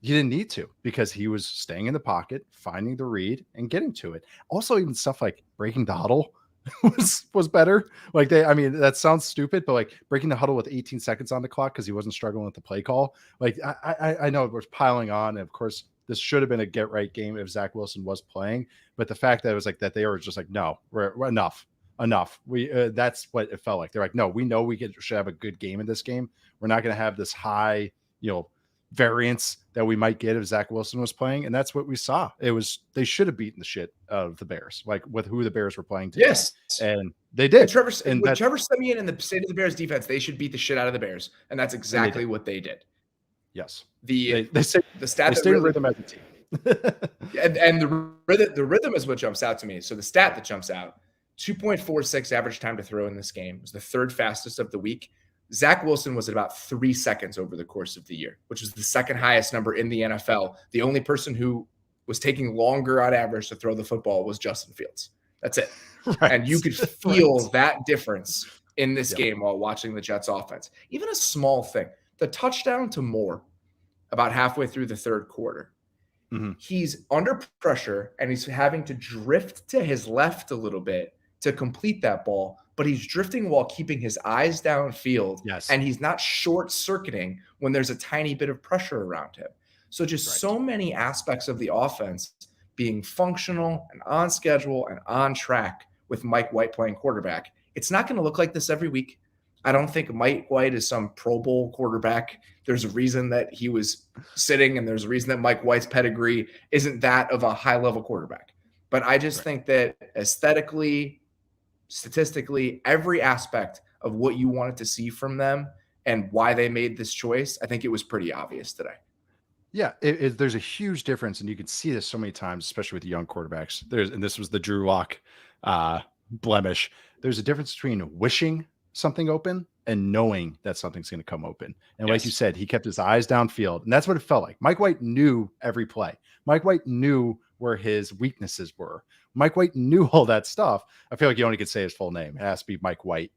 he didn't need to, because he was staying in the pocket, finding the read and getting to it. Also, even stuff like breaking the huddle was better. Like that sounds stupid, but like breaking the huddle with 18 seconds on the clock because he wasn't struggling with the play call. Like I know we're piling on, and of course this should have been a get right game if Zach Wilson was playing, but the fact that it was like that, they were just like, no, we're enough. We that's what it felt like. They're like, no, we know we should have a good game in this game. We're not going to have this high, variance that we might get if Zach Wilson was playing. And that's what we saw. They should have beaten the shit out of the Bears, like with who the Bears were playing today. Yes. And they did. Trevor Siemian and the state of the Bears defense, they should beat the shit out of the Bears. And that's exactly what they did. Yes. The stat stayed in rhythm as a team. and the rhythm is what jumps out to me. So the stat that jumps out, 2.46 average time to throw in this game, was the 3rd fastest of the week. Zach Wilson was at about 3 seconds over the course of the year, which is the 2nd highest number in the NFL. The only person who was taking longer on average to throw the football was Justin Fields. That's it. Right. And you could feel that difference in this game while watching the Jets offense. Even a small thing, the touchdown to Moore about halfway through the 3rd quarter. Mm-hmm. He's under pressure and he's having to drift to his left a little bit to complete that ball, but he's drifting while keeping his eyes downfield. Yes. And he's not short circuiting when there's a tiny bit of pressure around him. So just so many aspects of the offense being functional and on schedule and on track with Mike White playing quarterback. It's not going to look like this every week. I don't think Mike White is some Pro Bowl quarterback. There's a reason that he was sitting, and there's a reason that Mike White's pedigree isn't that of a high-level quarterback. But I just think that aesthetically, statistically, every aspect of what you wanted to see from them and why they made this choice, I think it was pretty obvious today. Yeah, there's a huge difference, and you can see this so many times, especially with young quarterbacks. And this was the Drew Lock blemish. There's a difference between wishing something open and knowing that something's going to come open. And like you said, he kept his eyes downfield, and that's what it felt like. Mike White knew every play. Mike White knew where his weaknesses were. Mike White knew all that stuff. I feel like you only could say his full name. It has to be Mike White,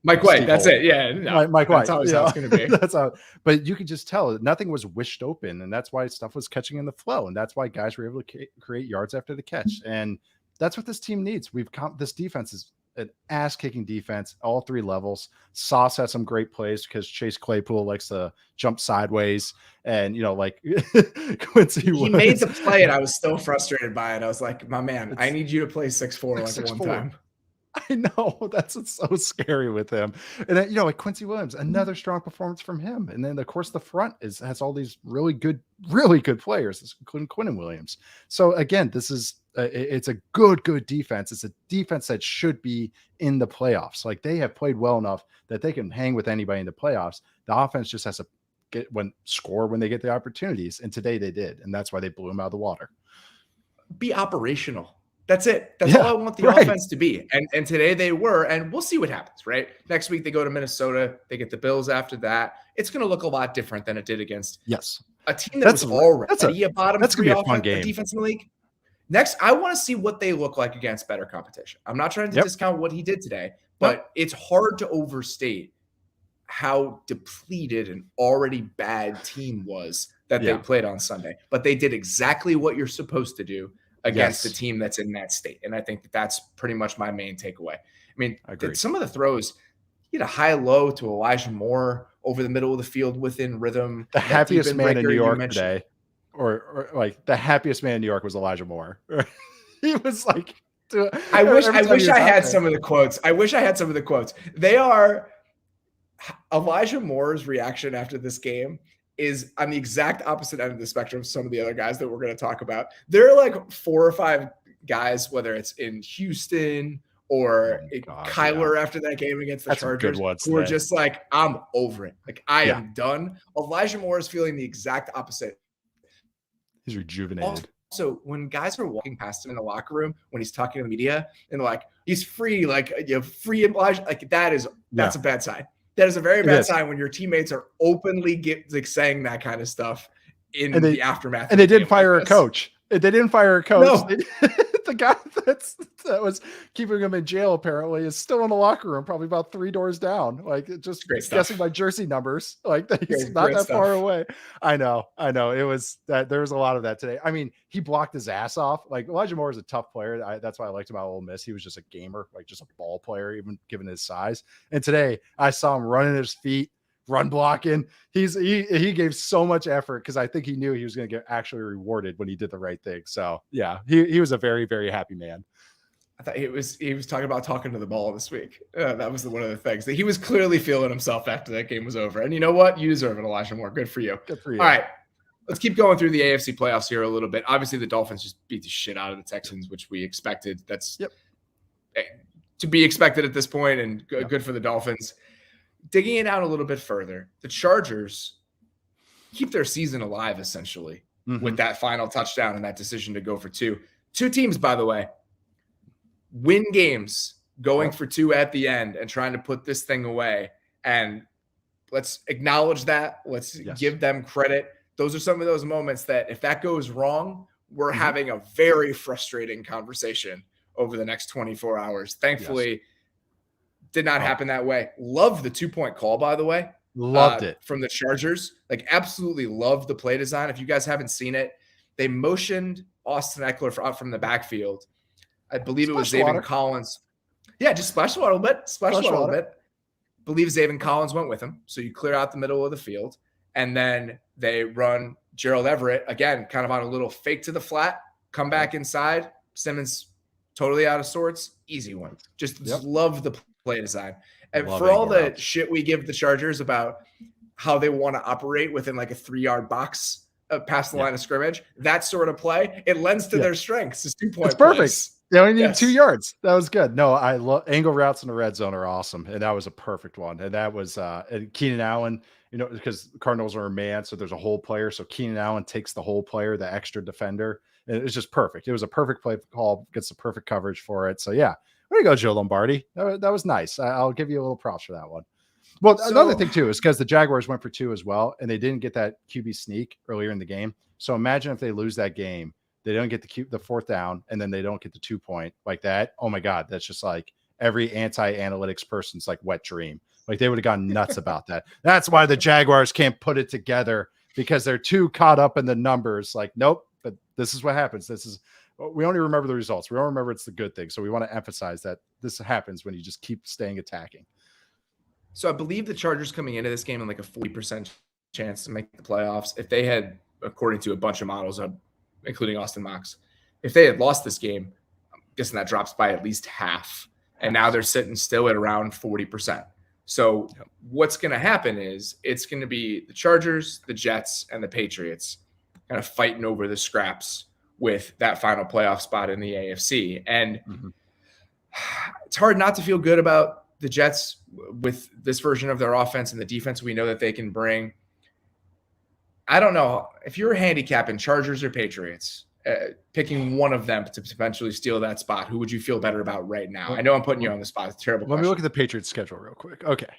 Mike White, that's it. Yeah, no, Mike White. That's always how it's going to be. That's how. But you could just tell that nothing was wished open, and that's why stuff was catching in the flow, and that's why guys were able to create yards after the catch, and that's what this team needs. This defense is an ass-kicking defense, all 3 levels. Sauce had some great plays because Chase Claypool likes to jump sideways, and Quincy. He made the play, and I was still frustrated by it. I was like, "My man, I need you to play 6'4" like 1 time." I know, that's what's so scary with him. And then, like Quincy Williams, another strong performance from him. And then of course the front has all these really good players, including Quinnen Williams. So again, this is it's a good defense. It's a defense that should be in the playoffs. Like, they have played well enough that they can hang with anybody in the playoffs. The offense just has to score when they get the opportunities. And today they did. And that's why they blew him out of the water. Be operational. That's it. That's all I want the offense to be. And today they were, and we'll see what happens, right? Next week they go to Minnesota. They get the Bills after that. It's going to look a lot different than it did against a team that was already a bottom three defense in the league. Next, I want to see what they look like against better competition. I'm not trying to discount what he did today, but it's hard to overstate how depleted an already bad team was that they played on Sunday. But they did exactly what you're supposed to do against a team that's in that state. And I think that's pretty much my main takeaway. I mean, some of the throws, he had a high-low to Elijah Moore over the middle of the field within rhythm. The happiest man in New York today, or like the happiest man in New York was Elijah Moore. He was like, I wish I had some of the quotes. I wish I had some of the quotes. They are Elijah Moore's reaction after this game is on the exact opposite end of the spectrum of some of the other guys that we're going to talk about. There are like 4 or 5 guys, whether it's in Houston or Kyler after that game against the Chargers, who are just like, I'm over it. Like, I am done. Elijah Moore is feeling the exact opposite. He's rejuvenated. Also, when guys are walking past him in the locker room, when he's talking to the media and like, he's free, like, free Elijah, like that's a bad sign. That is a very bad sign when your teammates are openly saying that kind of stuff in the aftermath. And they didn't fire a coach. They didn't fire a coach. No. The guy that was keeping him in jail apparently is still in the locker room, probably about 3 doors down. Like, just guessing by jersey numbers. Like, he's not that far away. I know. It was that there was a lot of that today. I mean, he blocked his ass off. Like, Elijah Moore is a tough player. That's why I liked him about Ole Miss. He was just a gamer, like just a ball player, even given his size. And today I saw him running his feet, run blocking. He gave so much effort because I think he knew he was going to get actually rewarded when he did the right thing. So yeah, he was a very, very happy man. I thought he was talking about talking to the ball this week. That was one of the things that he was clearly feeling himself after that game was over. And you know what? You deserve it, Elijah Moore. Good for you. Good for you. All right. Let's keep going through the AFC playoffs here a little bit. Obviously, the Dolphins just beat the shit out of the Texans, which we expected. That's to be expected at this point, and good for the Dolphins. Digging it out a little bit further, the Chargers keep their season alive, essentially, with that final touchdown and that decision to go for 2. 2 teams, by the way, win games going for 2 at the end and trying to put this thing away. And let's acknowledge that. Let's give them credit. Those are some of those moments that if that goes wrong, we're having a very frustrating conversation over the next 24 hours. Thankfully, did not happen that way. Love the 2-point call, by the way. Loved it. From the Chargers. Like, absolutely loved the play design. If you guys haven't seen it, they motioned Austin Eckler out from the backfield. I believe it was Zaven Collins. Yeah, just splash the water a little bit. Splash the water a little bit. Believe Zaven Collins went with him. So you clear out the middle of the field. And then they run Gerald Everett, again, kind of on a little fake to the flat, come back inside. Simmons totally out of sorts. Easy one. Just love the play design. And for all the shit we give the Chargers about how they want to operate within like a 3-yard box past the line of scrimmage, that sort of play, it lends to their strengths. It's 2-point It's perfect. Plays. They only need 2 yards. That was good. No, I love angle routes in the red zone are awesome. And that was a perfect one. And that was and Keenan Allen, because Cardinals are a man, so there's a whole player. So Keenan Allen takes the whole player, the extra defender. And it was just perfect. It was a perfect play call, gets the perfect coverage for it. So yeah, there you go, Joe Lombardi. That was nice. I'll give you a little props for that one. Well, another thing too is because the Jaguars went for 2 as well, and they didn't get that QB sneak earlier in the game. So imagine if they lose that game, they don't get the 4th down, and then they don't get the 2-point like that. Oh my God, that's just like every anti-analytics person's like wet dream. Like, they would have gone nuts about that. That's why the Jaguars can't put it together, because they're too caught up in the numbers. Like, nope, but this is what happens. We only remember the results. We don't remember it's the good thing. So we want to emphasize that this happens when you just keep staying attacking. So I believe the Chargers coming into this game in like a 40% chance to make the playoffs. If they had, according to a bunch of models, including Austin Mox, if they had lost this game, I'm guessing that drops by at least half. and now they're sitting still at around 40%. So what's going to happen is it's going to be the Chargers, the Jets, and the Patriots kind of fighting over the scraps with that final playoff spot in the AFC. And it's hard not to feel good about the Jets with this version of their offense and the defense we know that they can bring. I don't know if you're handicapping Chargers or Patriots, picking one of them to potentially steal that spot. Who would you feel better about right now? I know I'm putting you on the spot. It's a terrible. Let me look at the Patriots schedule real quick. Okay.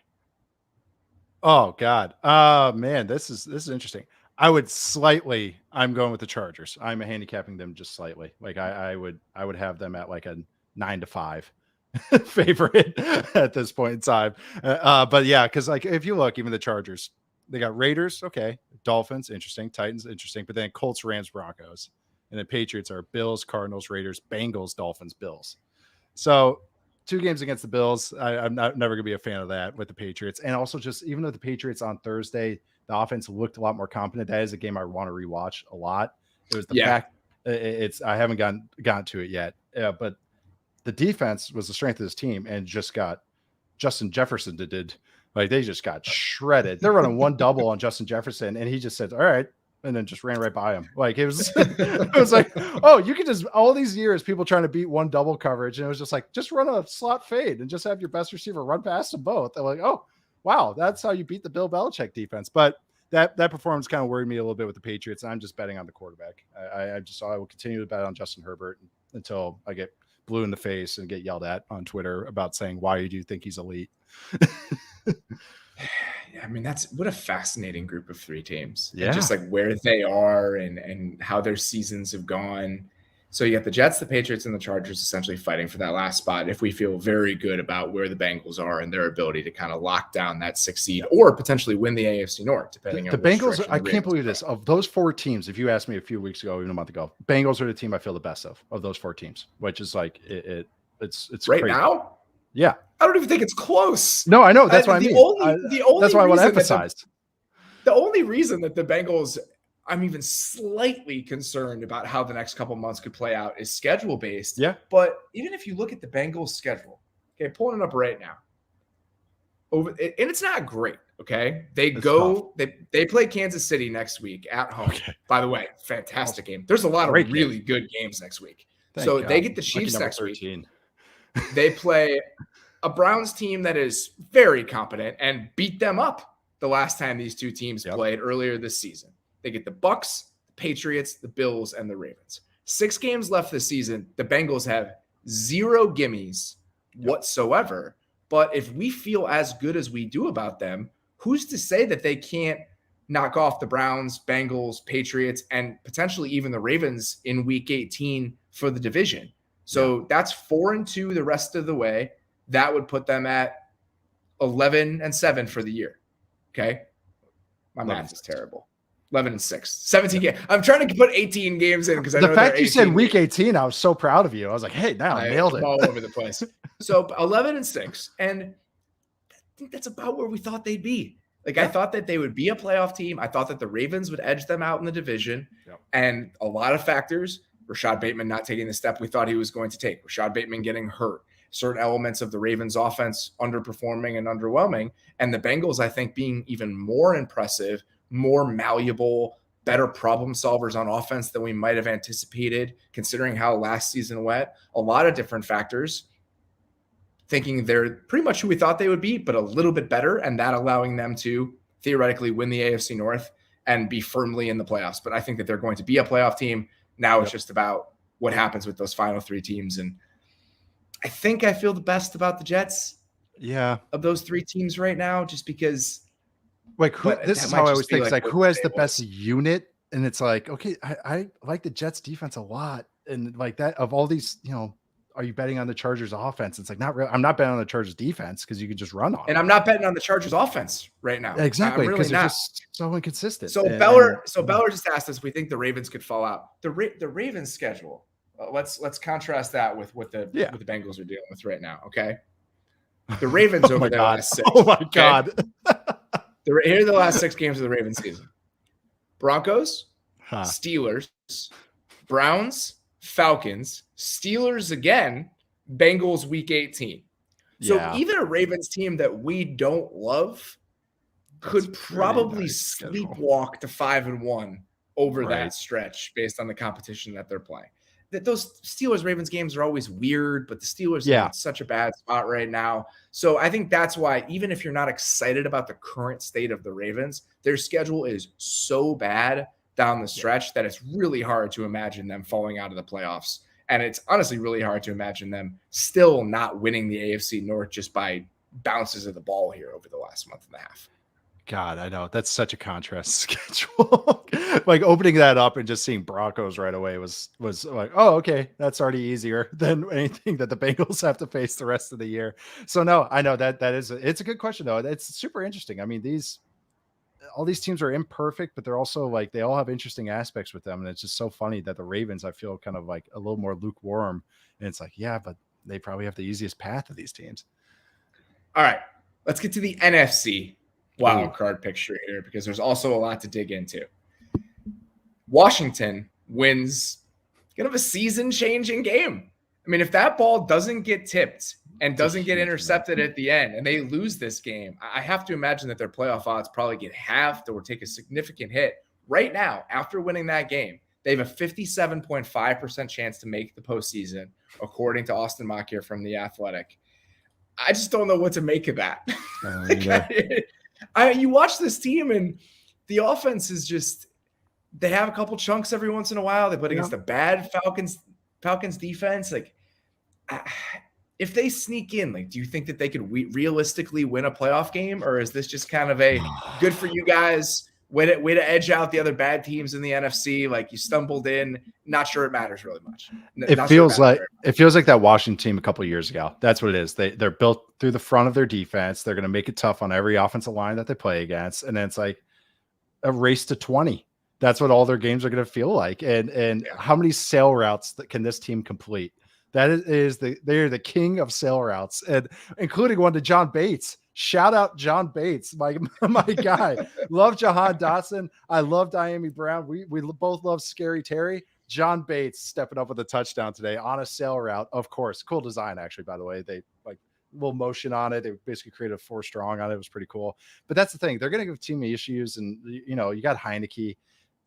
Oh God. Man, this is interesting. I'm going with the Chargers. I'm handicapping them just slightly. Like I would have them at like a 9-5 favorite at this point in time. But yeah, because like if you look, even the Chargers, they got Raiders, okay, Dolphins, interesting, Titans, interesting, but then Colts, Rams, Broncos, and the Patriots are Bills, Cardinals, Raiders, Bengals, Dolphins, Bills. So 2 games against the Bills. I'm never going to be a fan of that with the Patriots. And also just even though the Patriots on Thursday, the offense looked a lot more competent. That is a game I want to rewatch a lot. It was the fact I haven't gotten to it yet, but the defense was the strength of this team and just got Justin Jefferson did. Like they just got shredded. They're running 1 double on Justin Jefferson, and he just said, "All right," and then just ran right by him. Like it was, it was like, oh, you could just all these years people trying to beat 1 double coverage, and it was just like, just run a slot fade and just have your best receiver run past them both. They're like, oh, wow, that's how you beat the Bill Belichick defense. But that performance kind of worried me a little bit with the Patriots. And I'm just betting on the quarterback. I will continue to bet on Justin Herbert until I get blue in the face and get yelled at on Twitter about saying, why do you think he's elite? Yeah, I mean, what a fascinating group of 3 teams. Yeah. And just like where they are and how their seasons have gone. So you got the Jets, the Patriots, and the Chargers essentially fighting for that last spot. If we feel very good about where the Bengals are and their ability to kind of lock down that 6th seed or potentially win the AFC North, depending on the Bengals. I can't believe this. Of those 4 teams, if you asked me a few weeks ago, even a month ago, Bengals are the team I feel the best of those 4 teams, which is like it's right crazy. now. Yeah, I don't even think it's close. No, I know. That's what I mean. The only that's why I want to emphasize. The only reason that the Bengals, I'm even slightly concerned about how the next couple months could play out is schedule based. Yeah. But even if you look at the Bengals schedule, okay, pulling it up right now, and it's not great. Okay, they play Kansas City next week at home. Okay. By the way, fantastic game. There's a lot of really good games next week. So they get the Chiefs next week. They play a Browns team that is very competent and beat them up the last time these 2 teams played earlier this season. They get the Bucks, the Patriots, the Bills, and the Ravens. 6 games left this season. The Bengals have 0 gimmies whatsoever. But if we feel as good as we do about them, who's to say that they can't knock off the Browns, Bengals, Patriots, and potentially even the Ravens in Week 18 for the division? So that's 4-2 the rest of the way. That would put them at 11-7 for the year. Okay. My math is terrible. 11-6, 17 games. I'm trying to put 18 games in because I know the fact you said Week 18, I was so proud of you. I was like, hey, now I nailed it. All over the place. So 11-6. And I think that's about where we thought they'd be. Like I thought that they would be a playoff team. I thought that the Ravens would edge them out in the division. And a lot of factors, Rashad Bateman not taking the step we thought he was going to take, Rashad Bateman getting hurt, certain elements of the Ravens offense underperforming and underwhelming, and the Bengals, I think, being even more impressive, more malleable, better problem solvers on offense than we might have anticipated, considering how last season went. A lot of different factors, thinking they're pretty much who we thought they would be, but a little bit better, and that allowing them to theoretically win the AFC North and be firmly in the playoffs. But I think that they're going to be a playoff team. Now it's just about what happens with those final 3 teams. And I think I feel the best about the Jets. Yeah. Of those 3 teams right now, just because. Like, this is how I always think. It's like, who has the best unit? And it's like, okay, I like the Jets defense a lot. And like that, of all these, are you betting on the Chargers offense? It's like, not really. I'm not betting on the Chargers defense because you can just run on and it. I'm not betting on the Chargers offense right now. Exactly. Because they're just so inconsistent. So Beller just asked us, we think the Ravens could fall out. The Ravens schedule. Let's contrast that with what the Bengals are dealing with right now. Okay. The Ravens over their last 6. Oh my God. Here are the last 6 games of the Ravens season. Broncos, Steelers, Browns, Falcons, Steelers again, Bengals Week 18. So even a Ravens team that we don't love could probably sleepwalk to 5-1 over that stretch based on the competition that they're playing. That those Steelers-Ravens games are always weird, but the Steelers are in such a bad spot right now. So I think that's why, even if you're not excited about the current state of the Ravens, their schedule is so bad down the stretch that it's really hard to imagine them falling out of the playoffs. And it's honestly really hard to imagine them still not winning the AFC North just by bounces of the ball here over the last month and a half. God, I know that's such a contrast schedule. Like opening that up and just seeing Broncos right away was like, oh, okay, that's already easier than anything that the Bengals have to face the rest of the year. So no, I know it's a good question though. It's super interesting. I mean, all these teams are imperfect, but they're also like, they all have interesting aspects with them. And it's just so funny that the Ravens, I feel kind of like a little more lukewarm, and it's like, yeah, but they probably have the easiest path of these teams. All right, let's get to the NFC wild card picture here, because there's also a lot to dig into. Washington wins kind of a season-changing game. I mean, if that ball doesn't get tipped and doesn't get intercepted at the end and they lose this game, I have to imagine that their playoff odds probably get halved or take a significant hit. Right now, after winning that game, they have a 57.5% chance to make the postseason, according to Austin Mock here from The Athletic. I just don't know what to make of that. You watch this team and the offense is just, they have a couple chunks every once in a while. They put against the bad Falcons defense. Like, if they sneak in, like, do you think that they could realistically win a playoff game, or is this just kind of a good for you guys, way to edge out the other bad teams in the NFC? Like, you stumbled in, not sure it matters really much. It feels like that Washington team a couple of years ago. That's what it is. They're built through the front of their defense. They're going to make it tough on every offensive line that they play against, and then it's like a race to 20. That's what all their games are going to feel like. And how many sail routes can this team complete? They're the king of sail routes, and including one to John Bates. Shout out John Bates, my guy. Love Jahan Dotson. I love Diami Brown. We both love Scary Terry. John Bates stepping up with a touchdown today on a sail route. Of course, cool design actually. By the way, they like little motion on it. They basically created a 4 strong on it. It was pretty cool. But that's the thing. They're going to give team issues, and you got Heineke.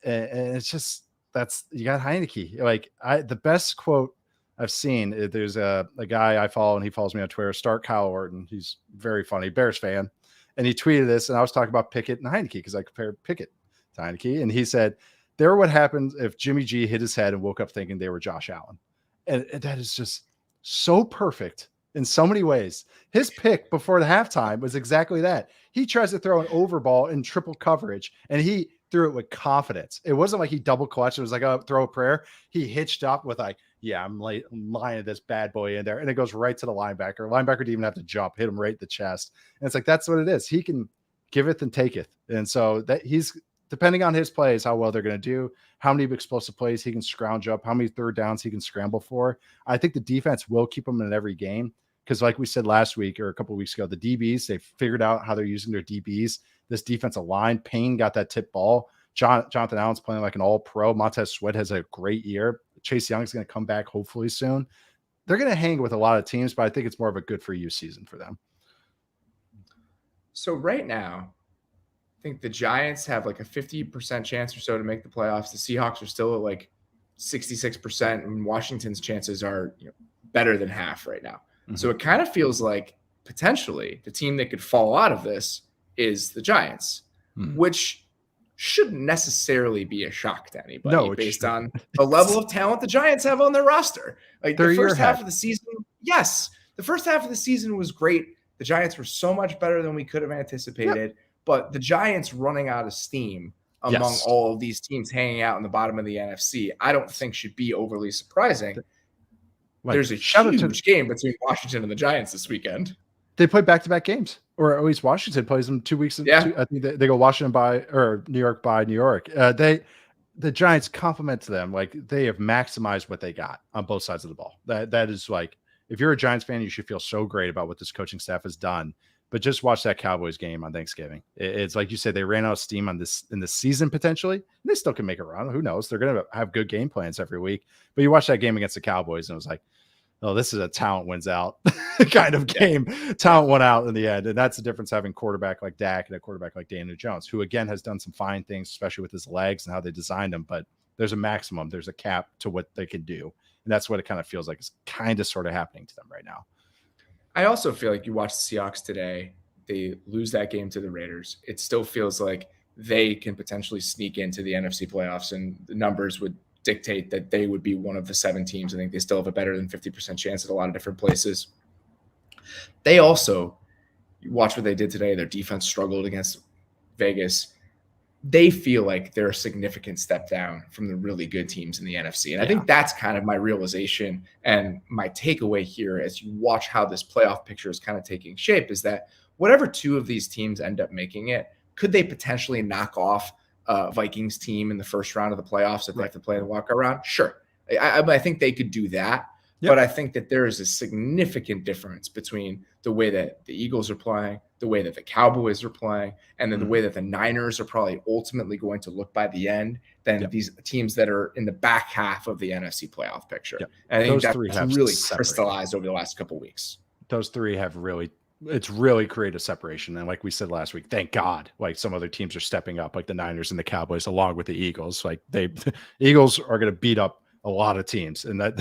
And it's just, you got Heineke. Like the best quote I've seen, there's a guy I follow, and he follows me on Twitter, Start Kyle Orton. He's very funny, Bears fan. And he tweeted this, and I was talking about Pickett and Heineke because I compared Pickett to Heineke. And he said, there what happens if Jimmy G hit his head and woke up thinking they were Josh Allen. And that is just so perfect in so many ways. His pick before the halftime was exactly that. He tries to throw an over ball in triple coverage, and he threw it with confidence. It wasn't like he double clutched. It was like a throw a prayer. He hitched up with like, yeah, I'm lying this bad boy in there. And it goes right to the linebacker. Linebacker didn't even have to jump, hit him right in the chest. And it's like, that's what it is. He can giveth and taketh. And so that he's, depending on his plays, how well they're going to do, how many explosive plays he can scrounge up, how many third downs he can scramble for. I think the defense will keep him in every game. Because like we said last week or a couple of weeks ago, the DBs, they figured out how they're using their DBs. This defensive line, Payne got that tip ball. Jonathan Allen's playing like an all-pro. Montez Sweat has a great year. Chase Young's going to come back hopefully soon. They're going to hang with a lot of teams, but I think it's more of a good for you season for them. So right now, I think the Giants have like a 50% chance or so to make the playoffs. The Seahawks are still at like 66%, and Washington's chances are better than half right now. Mm-hmm. So it kind of feels like potentially the team that could fall out of this is the Giants, which shouldn't necessarily be a shock to anybody based on the level of talent the Giants have on their roster. Like the first half of the season, the first half of the season was great. The Giants were so much better than we could have anticipated, but the Giants running out of steam among all of these teams hanging out in the bottom of the NFC, I don't think should be overly surprising. There's a huge game between Washington and the Giants this weekend. They play back-to-back games, or at least Washington plays them 2 weeks. I think they go Washington or New York by New York. The Giants compliment to them. Like they have maximized what they got on both sides of the ball. That is like, if you're a Giants fan, you should feel so great about what this coaching staff has done. But just watch that Cowboys game on Thanksgiving. It's like you said, they ran out of steam on this in the season potentially. They still can make a run. Who knows? They're going to have good game plans every week. But you watch that game against the Cowboys, and it was like, oh, this is a talent wins out kind of game. Talent won out in the end. And that's the difference having a quarterback like Dak and a quarterback like Daniel Jones, who again has done some fine things, especially with his legs and how they designed him. But there's a maximum, there's a cap to what they can do. And that's what it kind of feels like is kind of sort of happening to them right now. I also feel like you watch the Seahawks today, they lose that game to the Raiders. It still feels like they can potentially sneak into the NFC playoffs, and the numbers would dictate that they would be one of the 7 teams. I think they still have a better than 50% chance at a lot of different places. They also, you watch what they did today. Their defense struggled against Vegas. They feel like they're a significant step down from the really good teams in the NFC. And I think that's kind of my realization and my takeaway here as you watch how this playoff picture is kind of taking shape, is that whatever 2 of these teams end up making it, could they potentially knock off Vikings team in the first round of the playoffs if they have to play in the wildcard round? Sure. I think they could do that. Yep. But I think that there is a significant difference between the way that the Eagles are playing, the way that the Cowboys are playing, and then the way that the Niners are probably ultimately going to look by the end than these teams that are in the back half of the NFC playoff picture. Yep. And I think that's really crystallized over the last couple of weeks. Those 3 have it's really created a separation. And like we said last week, thank God, like some other teams are stepping up, like the Niners and the Cowboys, along with the Eagles. Like the Eagles are going to beat up a lot of teams, and that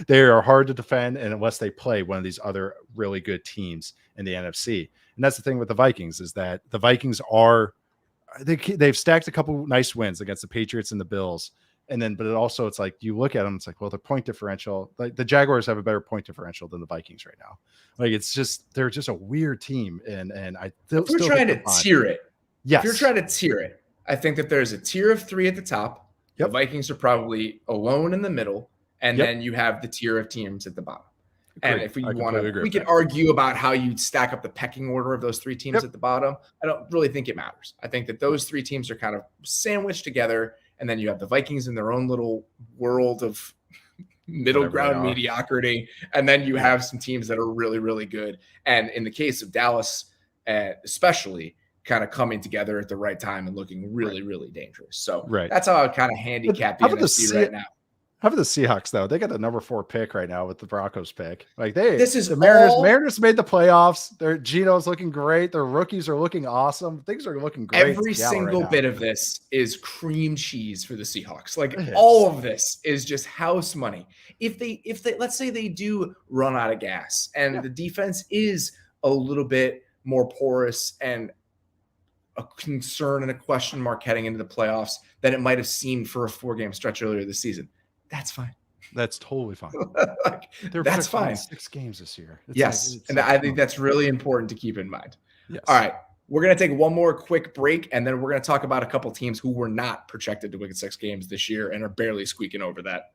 they are hard to defend, and unless they play one of these other really good teams in the NFC. And that's the thing with the Vikings, is that the Vikings they've stacked a couple nice wins against the Patriots and the Bills. And then, but it's like, you look at them, it's like, well, the point differential, like the Jaguars have a better point differential than the Vikings right now. Like, they're just a weird team. And if you're trying to tier it, I think that there's a tier of 3 at the top. Yep. The Vikings are probably alone in the middle, and then you have the tier of teams at the bottom. And if we want to, we can argue about how you stack up the pecking order of those 3 teams at the bottom. I don't really think it matters. I think that those 3 teams are kind of sandwiched together, and then you have the Vikings in their own little world of middle ground mediocrity, and then you have some teams that are really, really good. And in the case of Dallas, especially, kind of coming together at the right time and looking really, really dangerous. So that's how I would kind of handicap the NFC right now. How about the Seahawks, though? They got the number 4 pick right now with the Broncos pick. Like the Mariners made the playoffs. Their Geno's looking great. Their rookies are looking awesome. Things are looking great. Every single bit of this is cream cheese for the Seahawks. Like all of this is just house money. If they let's say they do run out of gas and the defense is a little bit more porous and a concern and a question mark heading into the playoffs than it might have seemed for a 4-game stretch earlier this season, that's fine. That's totally fine. That's fine. 6 games this year. I think that's really important to keep in mind. Yes. All right. We're going to take one more quick break, and then we're going to talk about a couple teams who were not projected to win 6 games this year and are barely squeaking over that.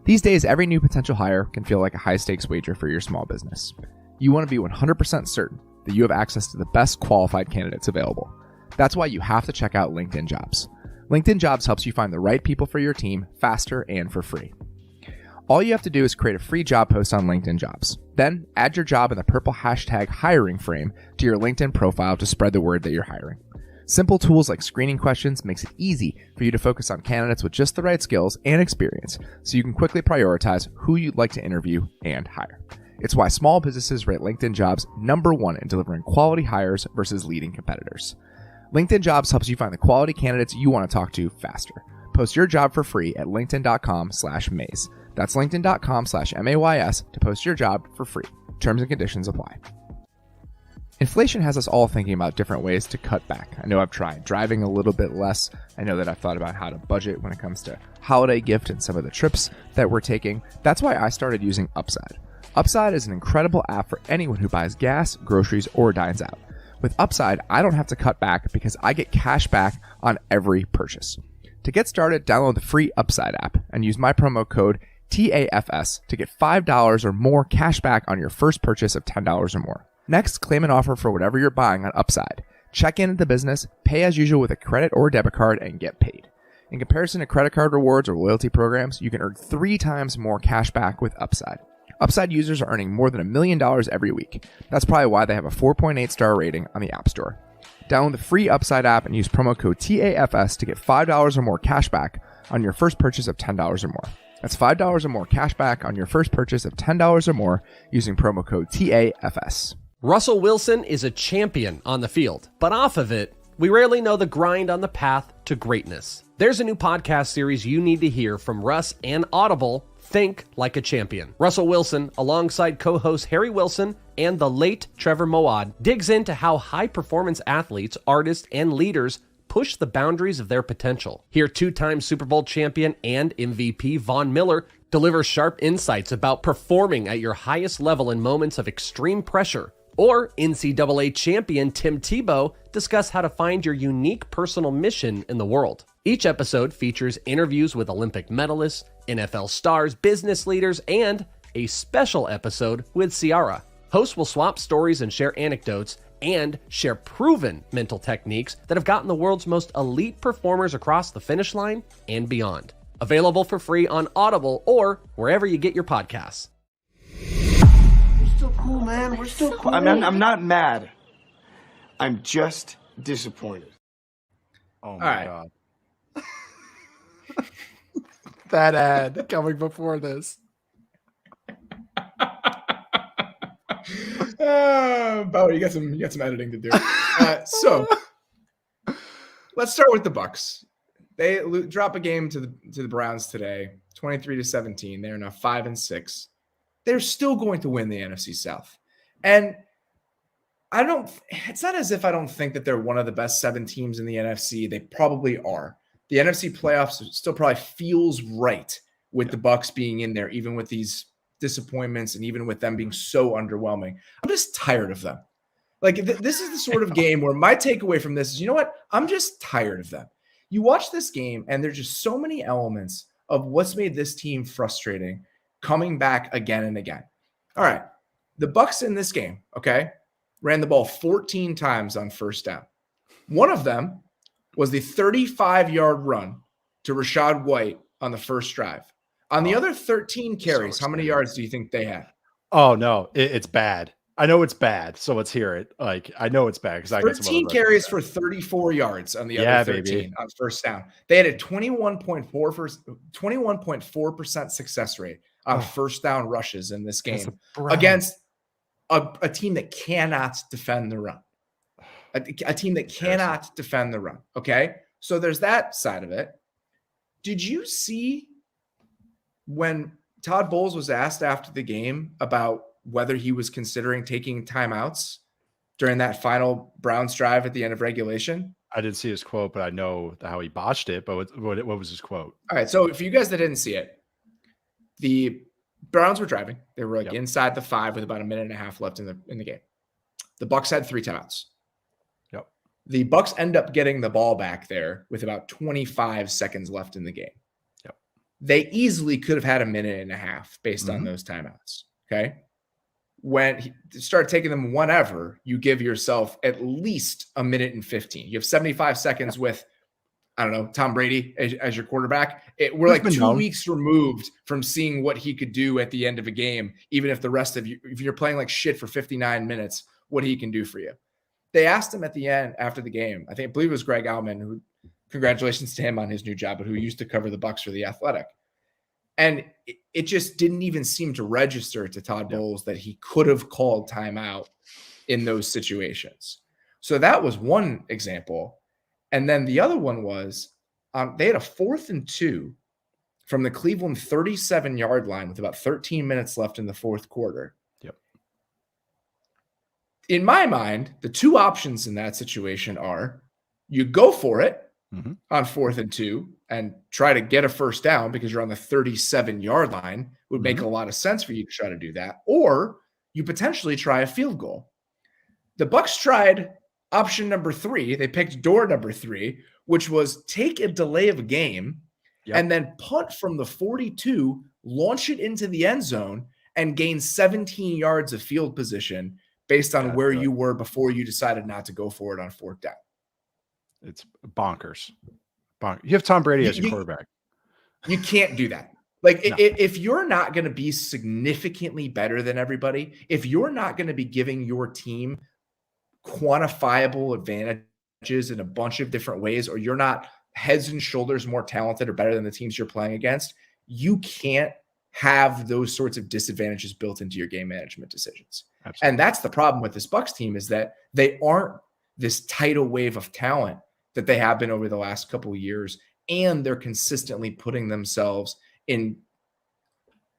These days, every new potential hire can feel like a high-stakes wager for your small business. You want to be 100% certain that you have access to the best qualified candidates available. That's why you have to check out LinkedIn Jobs. LinkedIn Jobs helps you find the right people for your team faster and for free. All you have to do is create a free job post on LinkedIn Jobs. Then add your job in the purple hashtag hiring frame to your LinkedIn profile to spread the word that you're hiring. Simple tools like screening questions makes it easy for you to focus on candidates with just the right skills and experience, so you can quickly prioritize who you'd like to interview and hire. It's why small businesses rate LinkedIn Jobs #1 in delivering quality hires versus leading competitors. LinkedIn Jobs helps you find the quality candidates you want to talk to faster. Post your job for free at linkedin.com/Mays. That's linkedin.com/MAYS to post your job for free. Terms and conditions apply. Inflation has us all thinking about different ways to cut back. I know I've tried driving a little bit less. I know that I've thought about how to budget when it comes to holiday gift and some of the trips that we're taking. That's why I started using Upside. Upside is an incredible app for anyone who buys gas, groceries, or dines out. With Upside, I don't have to cut back because I get cash back on every purchase. To get started, download the free Upside app and use my promo code TAFS to get $5 or more cash back on your first purchase of $10 or more. Next, claim an offer for whatever you're buying on Upside. Check in at the business, pay as usual with a credit or debit card, and get paid. In comparison to credit card rewards or loyalty programs, you can earn 3 times more cash back with Upside. Upside users are earning more than $1 million every week. That's probably why they have a 4.8 star rating on the App Store. Download the free Upside app and use promo code TAFS to get $5 or more cash back on your first purchase of $10 or more. That's $5 or more cash back on your first purchase of $10 or more using promo code TAFS. Russell Wilson is a champion on the field, but off of it, we rarely know the grind on the path to greatness. There's a new podcast series you need to hear from Russ and Audible, Think Like a Champion. Russell Wilson, alongside co-host Harry Wilson and the late Trevor Moawad, digs into how high-performance athletes, artists, and leaders push the boundaries of their potential. Hear two-time Super Bowl champion and MVP Von Miller deliver sharp insights about performing at your highest level in moments of extreme pressure. Or NCAA champion Tim Tebow discuss how to find your unique personal mission in the world. Each episode features interviews with Olympic medalists, NFL stars, business leaders, and a special episode with Ciara. Hosts will swap stories and share anecdotes and share proven mental techniques that have gotten the world's most elite performers across the finish line and beyond. Available for free on Audible or wherever you get your podcasts. We're still cool, man. We're still cool. I'm not mad. I'm just disappointed. Oh my God. That ad coming before this. Bowie, you got some editing to do. So let's start with the Bucs. They drop a game to the Browns today, 23-17. They are now 5-6. They're still going to win the NFC South, and it's not as if I don't think that they're one of the best 7 teams in the NFC. They probably are. The NFC playoffs still probably feels right with the Bucs being in there, even with these disappointments and even with them being so underwhelming. I'm just tired of them. Like this is the sort of game where my takeaway from this is, you know what? I'm just tired of them. You watch this game and there's just so many elements of what's made this team frustrating coming back again and again. All right. The Bucs in this game, okay, ran the ball 14 times on first down. One of them was the 35-yard run to Rachaad White on the first drive. On the other 13 carries, how many yards do you think they had? Oh, no, it's bad. I know it's bad, so let's hear it. Like, I know it's bad because I got 13 carries for 34 yards on the other 13 baby. On first down. They had a 21.4% success rate on first down rushes in this game against a team that cannot defend the run. A team that cannot defend the run. Okay, so there's that side of it. Did you see when Todd Bowles was asked after the game about whether he was considering taking timeouts during that final Browns drive at the end of regulation? I didn't see his quote, but I know how he botched it. But what was his quote? All right, so for you guys that didn't see it, the Browns were driving. They were inside the 5 with about a minute and a half left in the game. The Bucs had 3 timeouts. Yep. The Bucs end up getting the ball back there with about 25 seconds left in the game. Yep. They easily could have had a minute and a half based on those timeouts. Okay. When he start taking them whenever, you give yourself at least a minute and 15. You have 75 seconds with, I don't know, Tom Brady as your quarterback. We're like 2 weeks removed from seeing what he could do at the end of a game, even if the rest of you, if you're playing like shit for 59 minutes, what he can do for you. They asked him at the end after the game, I believe it was Greg Allman, who, congratulations to him on his new job, but who used to cover the Bucs for The Athletic. And it just didn't even seem to register to Todd Bowles that he could have called timeout in those situations. So that was one example. And then the other one was they had a 4th and 2 from the Cleveland 37-yard line with about 13 minutes left in the fourth quarter. Yep. In my mind, the 2 options in that situation are you go for it on 4th and 2 and try to get a first down because you're on the 37-yard line. Would make a lot of sense for you to try to do that. Or you potentially try a field goal. The Bucs tried option number 3. They picked door number 3, which was take a delay of a game and then punt from the 42, launch it into the end zone, and gain 17 yards of field position based on where you were before you decided not to go for it on 4th down. It's bonkers. You have Tom Brady as your quarterback. You can't do that. Like, if you're not going to be significantly better than everybody, if you're not going to be giving your team quantifiable advantages in a bunch of different ways, or you're not heads and shoulders more talented or better than the teams you're playing against, you can't have those sorts of disadvantages built into your game management decisions. Absolutely. And that's the problem with this Bucs team, is that they aren't this tidal wave of talent that they have been over the last couple of years. And they're consistently putting themselves in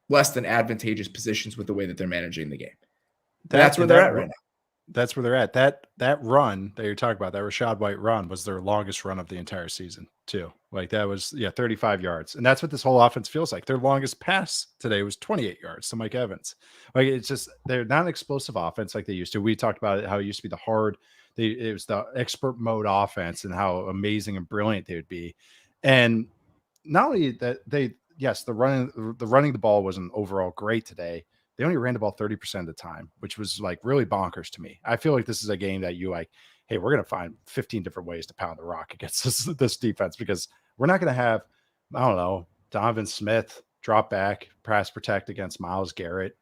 less than advantageous positions with the way that they're managing the game. That's where they're at right now. That's where they're at. That run that you're talking about, that Rachaad White run, was their longest run of the entire season too. Like that was 35 yards. And that's what this whole offense feels like. Their longest pass today was 28 yards to Mike Evans. Like it's just, they're not an explosive offense like they used to. We talked about it, how it used to be it was the expert mode offense and how amazing and brilliant they would be. And not only that, the running the ball wasn't overall great today. They only ran the ball 30% of the time, which was like really bonkers to me. I feel like this is a game that you like, hey, we're going to find 15 different ways to pound the rock against this defense, because we're not going to have, I don't know, Donovan Smith drop back, pass protect against Myles Garrett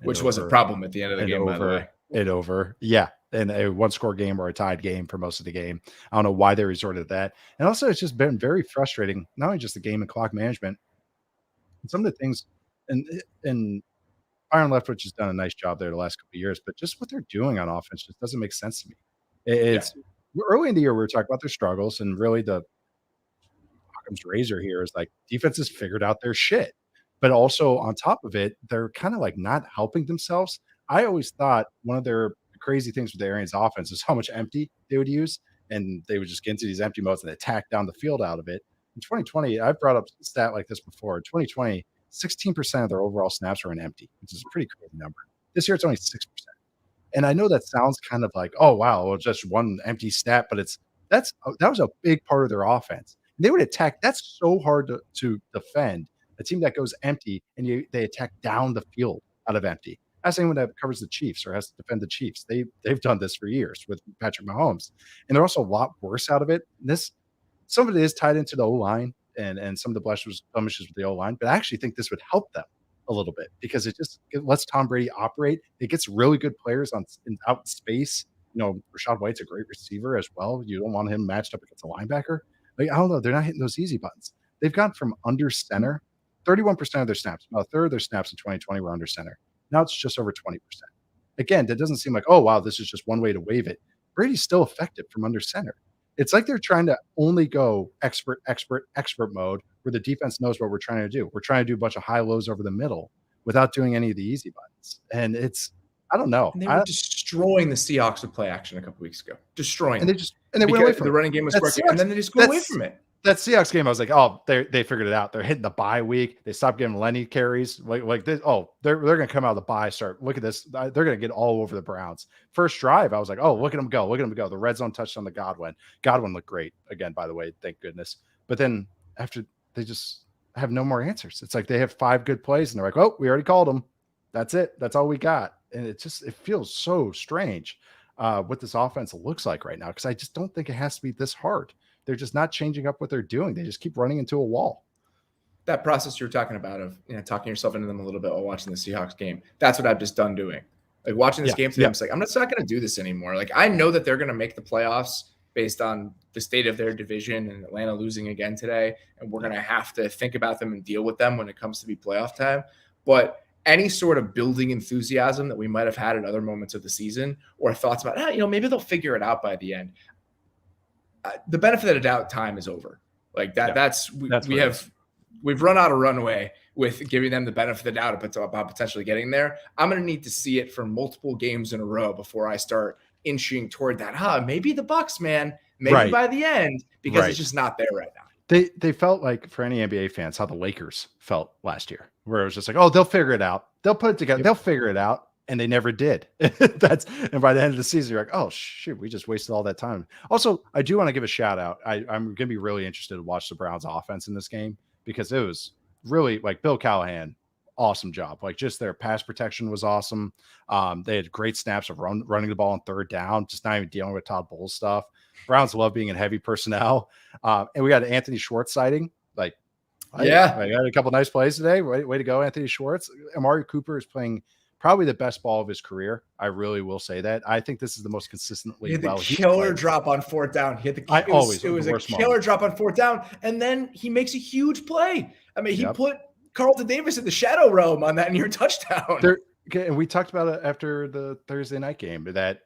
which was a problem at the end of the game, by the way. Yeah. And a one-score game or a tied game for most of the game. I don't know why they resorted to that. And also, it's just been very frustrating, not only just the game and clock management, and some of the things, and Byron Leftwich has done a nice job there the last couple of years, but just what they're doing on offense just doesn't make sense to me. It's early in the year, we were talking about their struggles, and really the Occam's razor here is like defenses figured out their shit, but also on top of it, they're kind of like not helping themselves. I always thought one of their crazy things with the Arians offense is how much empty they would use, and they would just get into these empty modes and attack down the field out of it. In 2020, I've brought up a stat like this before. In 2020, 16% of their overall snaps were in empty, which is a pretty crazy number. This year, it's only 6%. And I know that sounds kind of like, oh, wow, well, just one empty stat, but that was a big part of their offense. They would attack. That's so hard to defend. A team that goes empty and they attack down the field out of empty. That's anyone that covers the Chiefs or has to defend the Chiefs. They've done this for years with Patrick Mahomes. And they're also a lot worse out of it. Some of it is tied into the O-line and some of the blemishes with the O-line, but I actually think this would help them a little bit because it lets Tom Brady operate. It gets really good players out in space. You know, Rachaad White's a great receiver as well. You don't want him matched up against a linebacker. Like, I don't know. They're not hitting those easy buttons. They've gone from under center, 31% of their snaps. About a third of their snaps in 2020 were under center. Now it's just over 20%. Again, that doesn't seem like, oh, wow, this is just one way to wave it. Brady's still effective from under center. It's like they're trying to only go expert mode where the defense knows what we're trying to do. We're trying to do a bunch of high lows over the middle without doing any of the easy buttons. And I don't know. And they were destroying the Seahawks with play action a couple weeks ago. Destroying them. And they went away from the running game was working, and then they just go away from it. That Seahawks game, I was like, oh, they figured it out. They're hitting the bye week. They stopped giving Lenny carries like this. Oh, they're going to come out of the bye. Look at this. They're going to get all over the Browns. First drive, I was like, oh, look at them go. Look at them go. The red zone touchdown to Godwin. Godwin looked great again, by the way. Thank goodness. But then after, they just have no more answers. It's like they have 5 good plays, and they're like, oh, we already called them. That's it. That's all we got. And it feels so strange what this offense looks like right now, because I just don't think it has to be this hard. They're just not changing up what they're doing. They just keep running into a wall. That process you're talking about of talking yourself into them a little bit while watching the Seahawks game, that's what I've just done doing. Like watching this game today, I'm just like, I'm just not going to do this anymore. Like I know that they're going to make the playoffs based on the state of their division and Atlanta losing again today, and we're going to have to think about them and deal with them when it comes to be playoff time. But any sort of building enthusiasm that we might have had at other moments of the season, or thoughts about, maybe they'll figure it out by the end. The benefit of the doubt time is over. Like that. Yeah, we've run out of runway with giving them the benefit of the doubt about potentially getting there. I'm going to need to see it for multiple games in a row before I start inching toward that. Maybe the Bucs, man, maybe by the end, because it's just not there right now. They felt like, for any NBA fans, how the Lakers felt last year, where it was just like, oh, they'll figure it out. They'll put it together. Yep. They'll figure it out. And they never did. And by the end of the season, you're like, oh, shoot, we just wasted all that time. Also, I do want to give a shout out. I'm going to be really interested to watch the Browns offense in this game, because it was really like Bill Callahan. Awesome job. Like just their pass protection was awesome. They had great snaps of running the ball on third down, just not even dealing with Todd Bowles stuff. Browns love being in heavy personnel. And we got an Anthony Schwartz sighting. I had a couple nice plays today. Way to go, Anthony Schwartz. Amari Cooper is playing probably the best ball of his career. I really will say that. I think this is the most consistently killer drop on fourth down. It was a killer drop on fourth down, and then he makes a huge play. I mean, he put Carlton Davis in the shadow realm on that near touchdown. Okay, and we talked about it after the Thursday night game that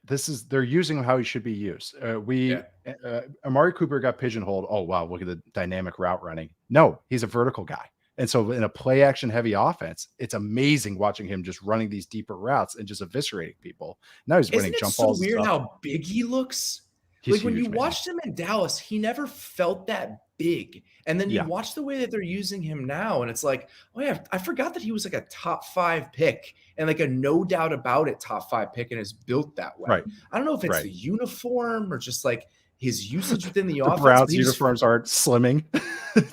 they're using him how he should be used. Amari Cooper got pigeonholed. Oh wow, look at the dynamic route running. No, he's a vertical guy. And so in a play action heavy offense, it's amazing watching him just running these deeper routes and just eviscerating people. Now he's winning jump balls. Isn't it so weird how big he looks? He's like when huge, you watched him in Dallas, he never felt that big. And then you watch the way that they're using him now, and it's like, oh yeah, I forgot that he was like a top 5 pick and like a no doubt about it top 5 pick and is built that way. Right. I don't know if it's the uniform or just like his usage within the offense. Browns uniforms aren't slimming.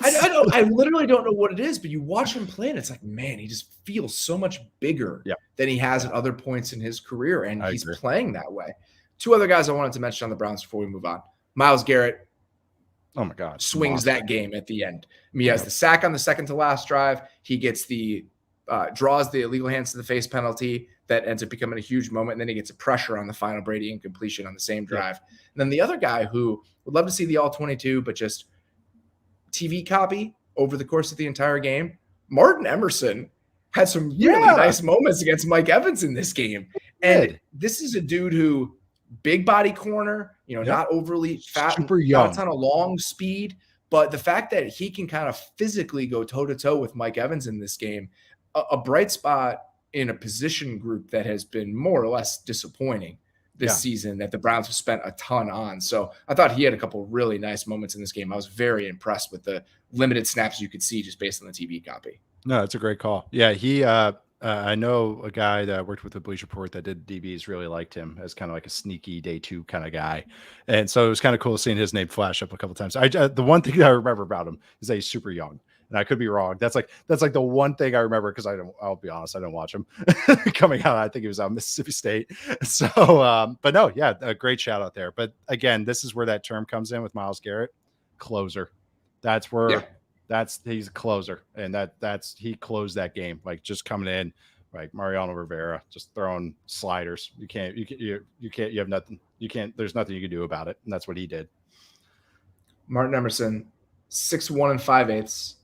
I know. I literally don't know what it is, but you watch him play and it's like, man, he just feels so much bigger than he has at other points in his career. And he's playing that way. 2 other guys I wanted to mention on the Browns before we move on. Myles Garrett. Oh my God. Swings that game at the end. I mean, he has the sack on the second to last drive. He gets draws the illegal hands to the face penalty that ends up becoming a huge moment. And then he gets a pressure on the final Brady incompletion on the same drive. And then the other guy who would love to see the all 22, but just TV copy over the course of the entire game. Martin Emerson had some really nice moments against Mike Evans in this game. And this is a dude who big body corner, not overly fat, super young, not a ton of long speed, but the fact that he can kind of physically go toe to toe with Mike Evans in this game, a bright spot in a position group that has been more or less disappointing this season that the Browns have spent a ton on. So I thought he had a couple really nice moments in this game. I was very impressed with the limited snaps you could see just based on the TV copy. No, it's a great call. Yeah, he I know a guy that worked with the Bleacher Report that did DBs really liked him as kind of like a sneaky day 2 kind of guy. And so it was kind of cool seeing his name flash up a couple of times. The one thing that I remember about him is that he's super young. And I could be wrong. That's like the one thing I remember because I'll be honest, I didn't watch him coming out. I think he was out of Mississippi State. So, but no, yeah, a great shout out there. But again, this is where that term comes in with Myles Garrett, closer. That's where he's a closer, and he closed that game, like just coming in like Mariano Rivera, just throwing sliders. You have nothing. There's nothing you can do about it, and that's what he did. Martin Emerson, 6'1" and 5/8.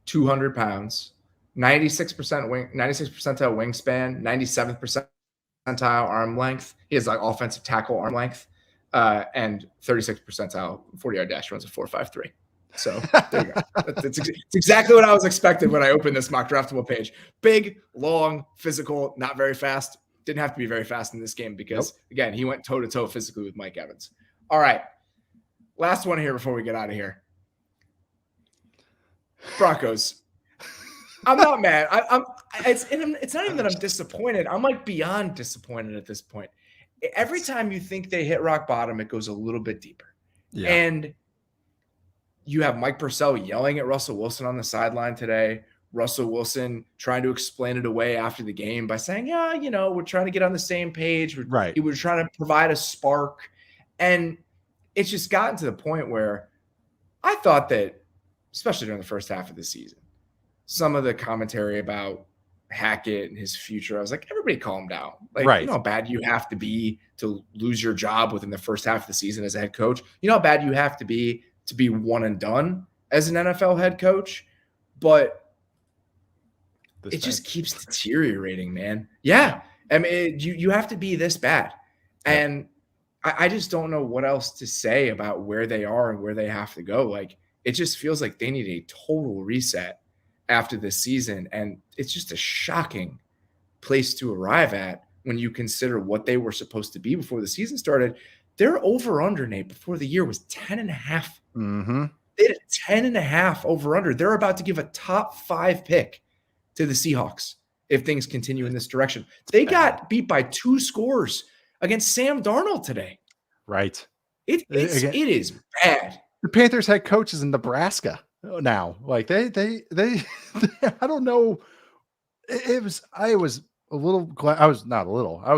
200 pounds, 96% percentile wingspan, 97th percentile arm length. He has like offensive tackle arm length, and 36th percentile 40-yard dash runs a 4.53. So there you go. It's exactly what I was expecting when I opened this mock draftable page. Big, long, physical, not very fast. Didn't have to be very fast in this game because again, he went toe to toe physically with Mike Evans. All right, last one here before we get out of here. Broncos. I'm not mad. It's not even that I'm disappointed. I'm like beyond disappointed at this point. Every time you think they hit rock bottom, it goes a little bit deeper. Yeah. And you have Mike Purcell yelling at Russell Wilson on the sideline today. Russell Wilson trying to explain it away after the game by saying, we're trying to get on the same page. He was trying to provide a spark. And it's just gotten to the point where I thought that, especially during the first half of the season, some of the commentary about Hackett and his future, I was like, everybody calm down. Like, you know how bad you have to be to lose your job within the first half of the season as a head coach? You know how bad you have to be one and done as an NFL head coach? But it just keeps deteriorating, man. Yeah. I mean, you have to be this bad. And I just don't know what else to say about where they are and where they have to go. Like, it just feels like they need a total reset after this season. And it's just a shocking place to arrive at when you consider what they were supposed to be before the season started. Their over-under, Nate, before the year was 10.5. Mm-hmm. They had a 10.5 over-under. They're about to give a top 5 pick to the Seahawks if things continue in this direction. They got beat by 2 scores against Sam Darnold today. Right. It is bad. The Panthers head coach is in Nebraska now. Like they I don't know. I was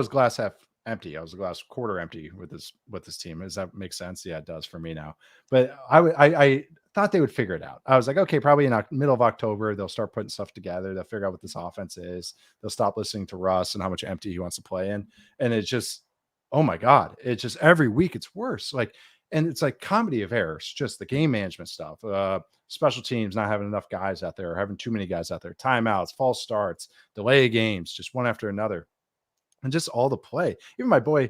glass half empty. I was a glass quarter empty with this team. Does that make sense? Yeah, it does for me now. But I thought they would figure it out. I was like, okay, probably in middle of October, they'll start putting stuff together. They'll figure out what this offense is. They'll stop listening to Russ and how much empty he wants to play in. And it's just, oh my God, it's just every week it's worse. Like, And it's like comedy of errors, just the game management stuff, special teams not having enough guys out there, or having too many guys out there, timeouts, false starts, delay games, just one after another, and just all the play. Even my boy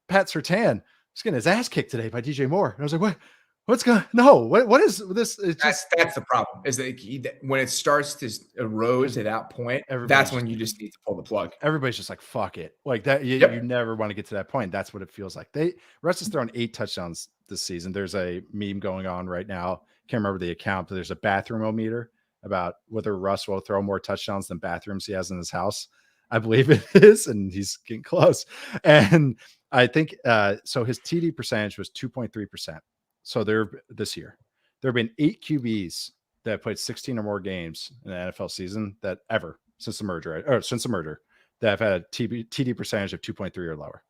Pat Surtain was getting his ass kicked today by DJ Moore. And I was like, what's going? No, what is this? It's that's the problem. Is that when it starts to erode to that point, that's when you just need to pull the plug. Everybody's just like, fuck it, like that. You never want to get to that point. That's what it feels like. Russ has thrown 8 touchdowns this season. There's a meme going on right now. Can't remember the account, but there's a bathroom-o-meter about whether Russ will throw more touchdowns than bathrooms he has in his house. I believe it is, and he's getting close. And I think so. His TD percentage was 2.3%. So this year, there have been 8 QBs that have played 16 or more games in the NFL season that ever since the merger that have had a TD percentage of 2.3 or lower.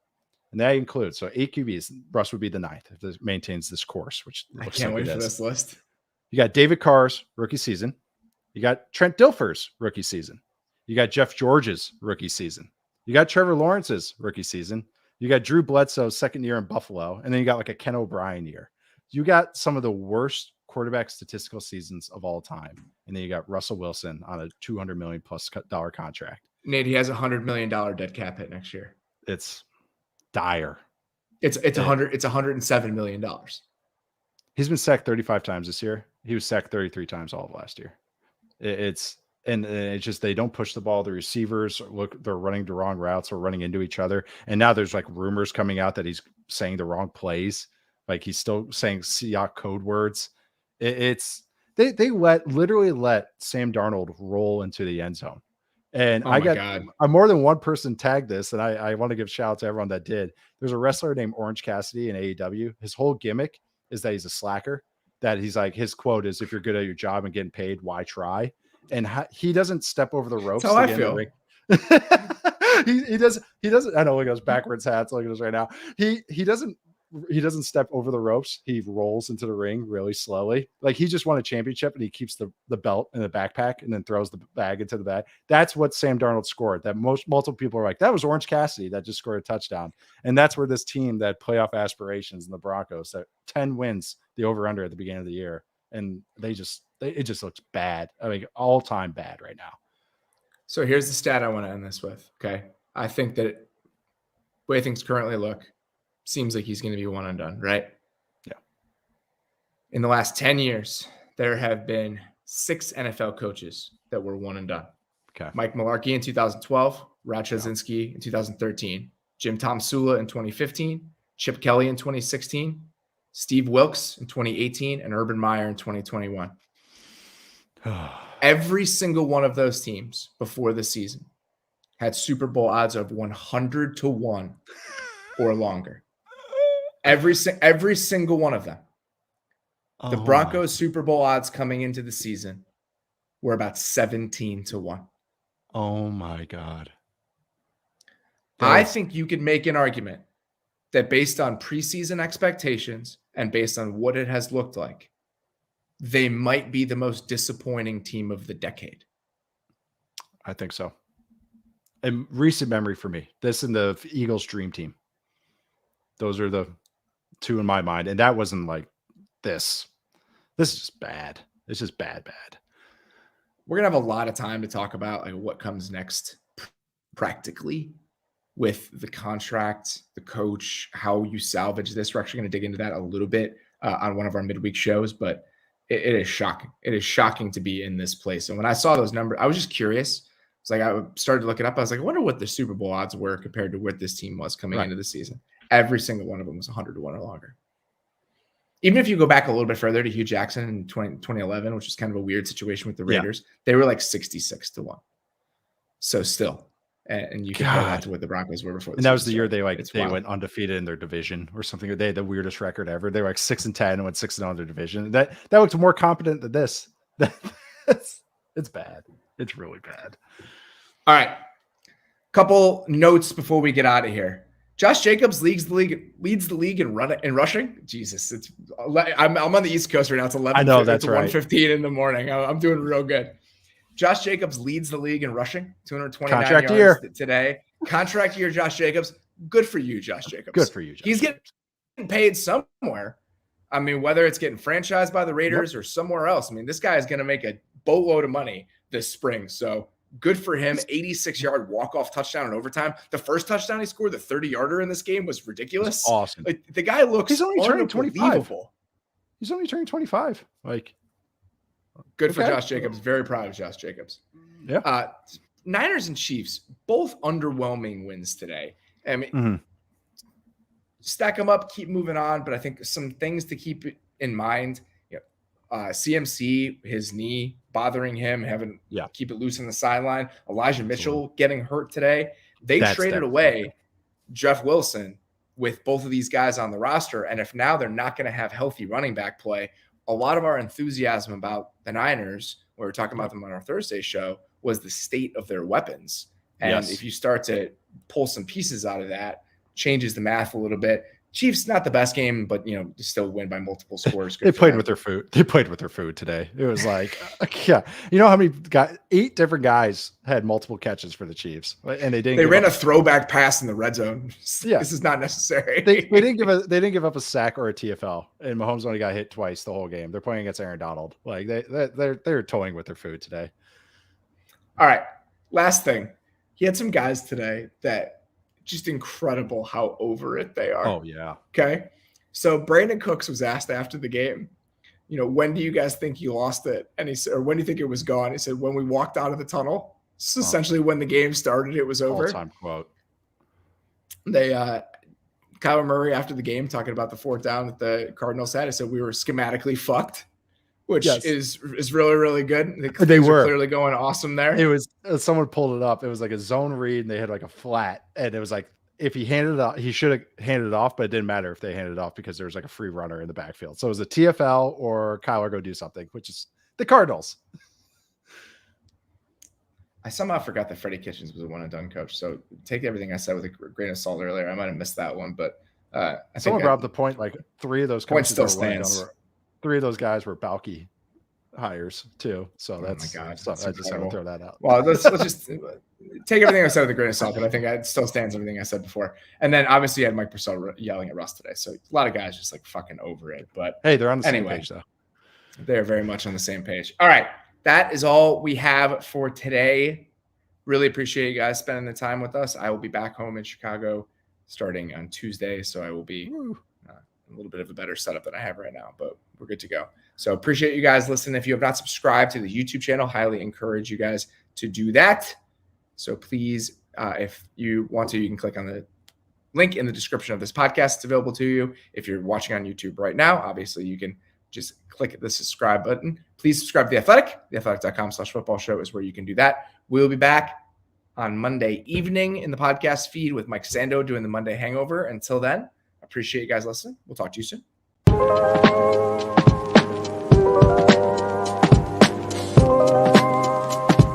And that includes, so 8 QBs, Russ would be the 9th if it maintains this course, which I can't wait for this list. You got David Carr's rookie season. You got Trent Dilfer's rookie season. You got Jeff George's rookie season. You got Trevor Lawrence's rookie season. You got Drew Bledsoe's second year in Buffalo. And then you got like a Ken O'Brien year. You got some of the worst quarterback statistical seasons of all time. And then you got Russell Wilson on a $200 million plus dollar contract. Nate, he has $100 million dead cap hit next year. It's dire. It's $107 million. He's been sacked 35 times this year. He was sacked 33 times all of last year. It's just, they don't push the ball. The receivers they're running the wrong routes or running into each other. And now there's like rumors coming out that he's saying the wrong plays. Like he's still saying Seahawks code words. They literally let Sam Darnold roll into the end zone. And more than one person tagged this, and I want to give shout out to everyone that did. There's a wrestler named Orange Cassidy in AEW. His whole gimmick is that he's a slacker. That he's like, his quote is, "If you're good at your job and getting paid, why try?" And he doesn't step over the ropes. That's how I feel. he doesn't. I know he goes backwards hats. Look at us right now. He doesn't step over the ropes. He rolls into the ring really slowly. Like he just won a championship and he keeps the belt in the backpack and then throws the bag into the bag. That's what Sam Darnold scored. That multiple people are like, that was Orange Cassidy that just scored a touchdown. And that's where this team that playoff aspirations in the Broncos, that 10 wins, the over under at the beginning of the year. And it just looks bad. I mean, all time bad right now. So here's the stat I want to end this with. Okay. I think that the way things currently look, seems like he's going to be one and done, right? Yeah. In the last 10 years, there have been 6 NFL coaches that were one and done. Okay. Mike Mularkey in 2012, Rod Chazinski in 2013, Jim Tom Sula in 2015, Chip Kelly in 2016, Steve Wilkes in 2018, and Urban Meyer in 2021. Every single one of those teams before the season had Super Bowl odds of 100-1 or longer. Every single one of them. The Broncos Super Bowl odds coming into the season were about 17-1. Oh my God. I think you could make an argument that based on preseason expectations and based on what it has looked like, they might be the most disappointing team of the decade. I think so. And recent memory for me, this and the Eagles dream team. Those are the two in my mind. And that wasn't like this. This is just bad. It's just bad. We're going to have a lot of time to talk about like what comes next practically with the contract, the coach, how you salvage this. We're actually going to dig into that a little bit on one of our midweek shows, but it is shocking. It is shocking to be in this place. And when I saw those numbers, I was just curious. It's like I started looking up. I was like, I wonder what the Super Bowl odds were compared to what this team was coming into the season. Every single one of them was 100-1 or longer. Even if you go back a little bit further to Hugh Jackson in 2011, which is kind of a weird situation with the Raiders, they were like 66-1. So still, and you compare that to what the Broncos were before. And that was the year they went undefeated in their division or something. They had the weirdest record ever. They were like 6-10 and went 6-0 in their division. That looks more competent than this. It's bad. It's really bad. All right. Couple notes before we get out of here. Josh Jacobs leads the league in rushing. Jesus, I'm on the East Coast right now. It's 11. I know that's right. 1:15 in the morning. I'm doing real good. Josh Jacobs leads the league in rushing. 229 contract yards year today. Contract year, Josh Jacobs. Good for you, Josh Jacobs. Good for you, Josh. He's getting paid somewhere. I mean, whether it's getting franchised by the Raiders or somewhere else, I mean, this guy is going to make a boatload of money this spring. So good for him. 86-yard walk-off touchdown in overtime. The first touchdown he scored, the 30-yarder in this game, was ridiculous. That's awesome. Like, the guy looks He's only turning 25. He's only turning 25. Like, good for Josh Jacobs. Very proud of Josh Jacobs. Yeah. Niners and Chiefs, both underwhelming wins today. I mean, stack them up, keep moving on. But I think some things to keep in mind. CMC, his knee bothering him, keep it loose on the sideline. Elijah Mitchell getting hurt today. They traded away Jeff Wilson with both of these guys on the roster. And if now they're not going to have healthy running back play, a lot of our enthusiasm about the Niners, when we were talking about them on our Thursday show, was the state of their weapons. And if you start to pull some pieces out of that, changes the math a little bit. Chiefs, not the best game, but still win by multiple scores. They played with their food. They played with their food today. It was like, yeah, you know how many guys? 8 different guys had multiple catches for the Chiefs, and they didn't. They ran a throwback pass in the red zone. Yeah, this is not necessary. They didn't give up a sack or a TFL, and Mahomes only got hit twice the whole game. They're playing against Aaron Donald. Like they're toying with their food today. All right, last thing, he had some guys today that. Just incredible how over it they are. Oh, yeah. Okay. So Brandon Cooks was asked after the game, when do you guys think you lost it? And he said, or when do you think it was gone? He said, when we walked out of the tunnel. This is essentially when the game started, it was over. All-time quote. They, Kyler Murray after the game talking about the 4th down that the Cardinals had, he said we were schematically fucked, which is really, really good. They were clearly going awesome there. It was someone pulled it up. It was like a zone read, and they had like a flat, and it was like if he handed it off, he should have handed it off, but it didn't matter if they handed it off because there was like a free runner in the backfield. So it was a TFL or Kyler go do something, which is the Cardinals. I somehow forgot that Freddie Kitchens was a one-and-done coach. So take everything I said with a grain of salt earlier. I might have missed that one, but someone brought up the point. Like 3 of those coaches still stands. 3 of those guys were Balky hires too. So that's, oh my God, that's I just had to throw that out. Well, let's just take everything I said with a grain of salt, but I think it still stands everything I said before. And then obviously you had Mike Purcell yelling at Russ today. So a lot of guys just like fucking over it. But hey, they're on the same page though. They're very much on the same page. All right. That is all we have for today. Really appreciate you guys spending the time with us. I will be back home in Chicago starting on Tuesday. So I will be a little bit of a better setup than I have right now, but we're good to go. So appreciate you guys listening. If you have not subscribed to the YouTube channel, highly encourage you guys to do that. So please, if you want to, you can click on the link in the description of this podcast. It's available to you. If you're watching on YouTube right now, obviously you can just click the subscribe button. Please subscribe to The Athletic. TheAthletic.com/football show is where you can do that. We'll be back on Monday evening in the podcast feed with Mike Sando doing the Monday Hangover. Until then, appreciate you guys listening. We'll talk to you soon.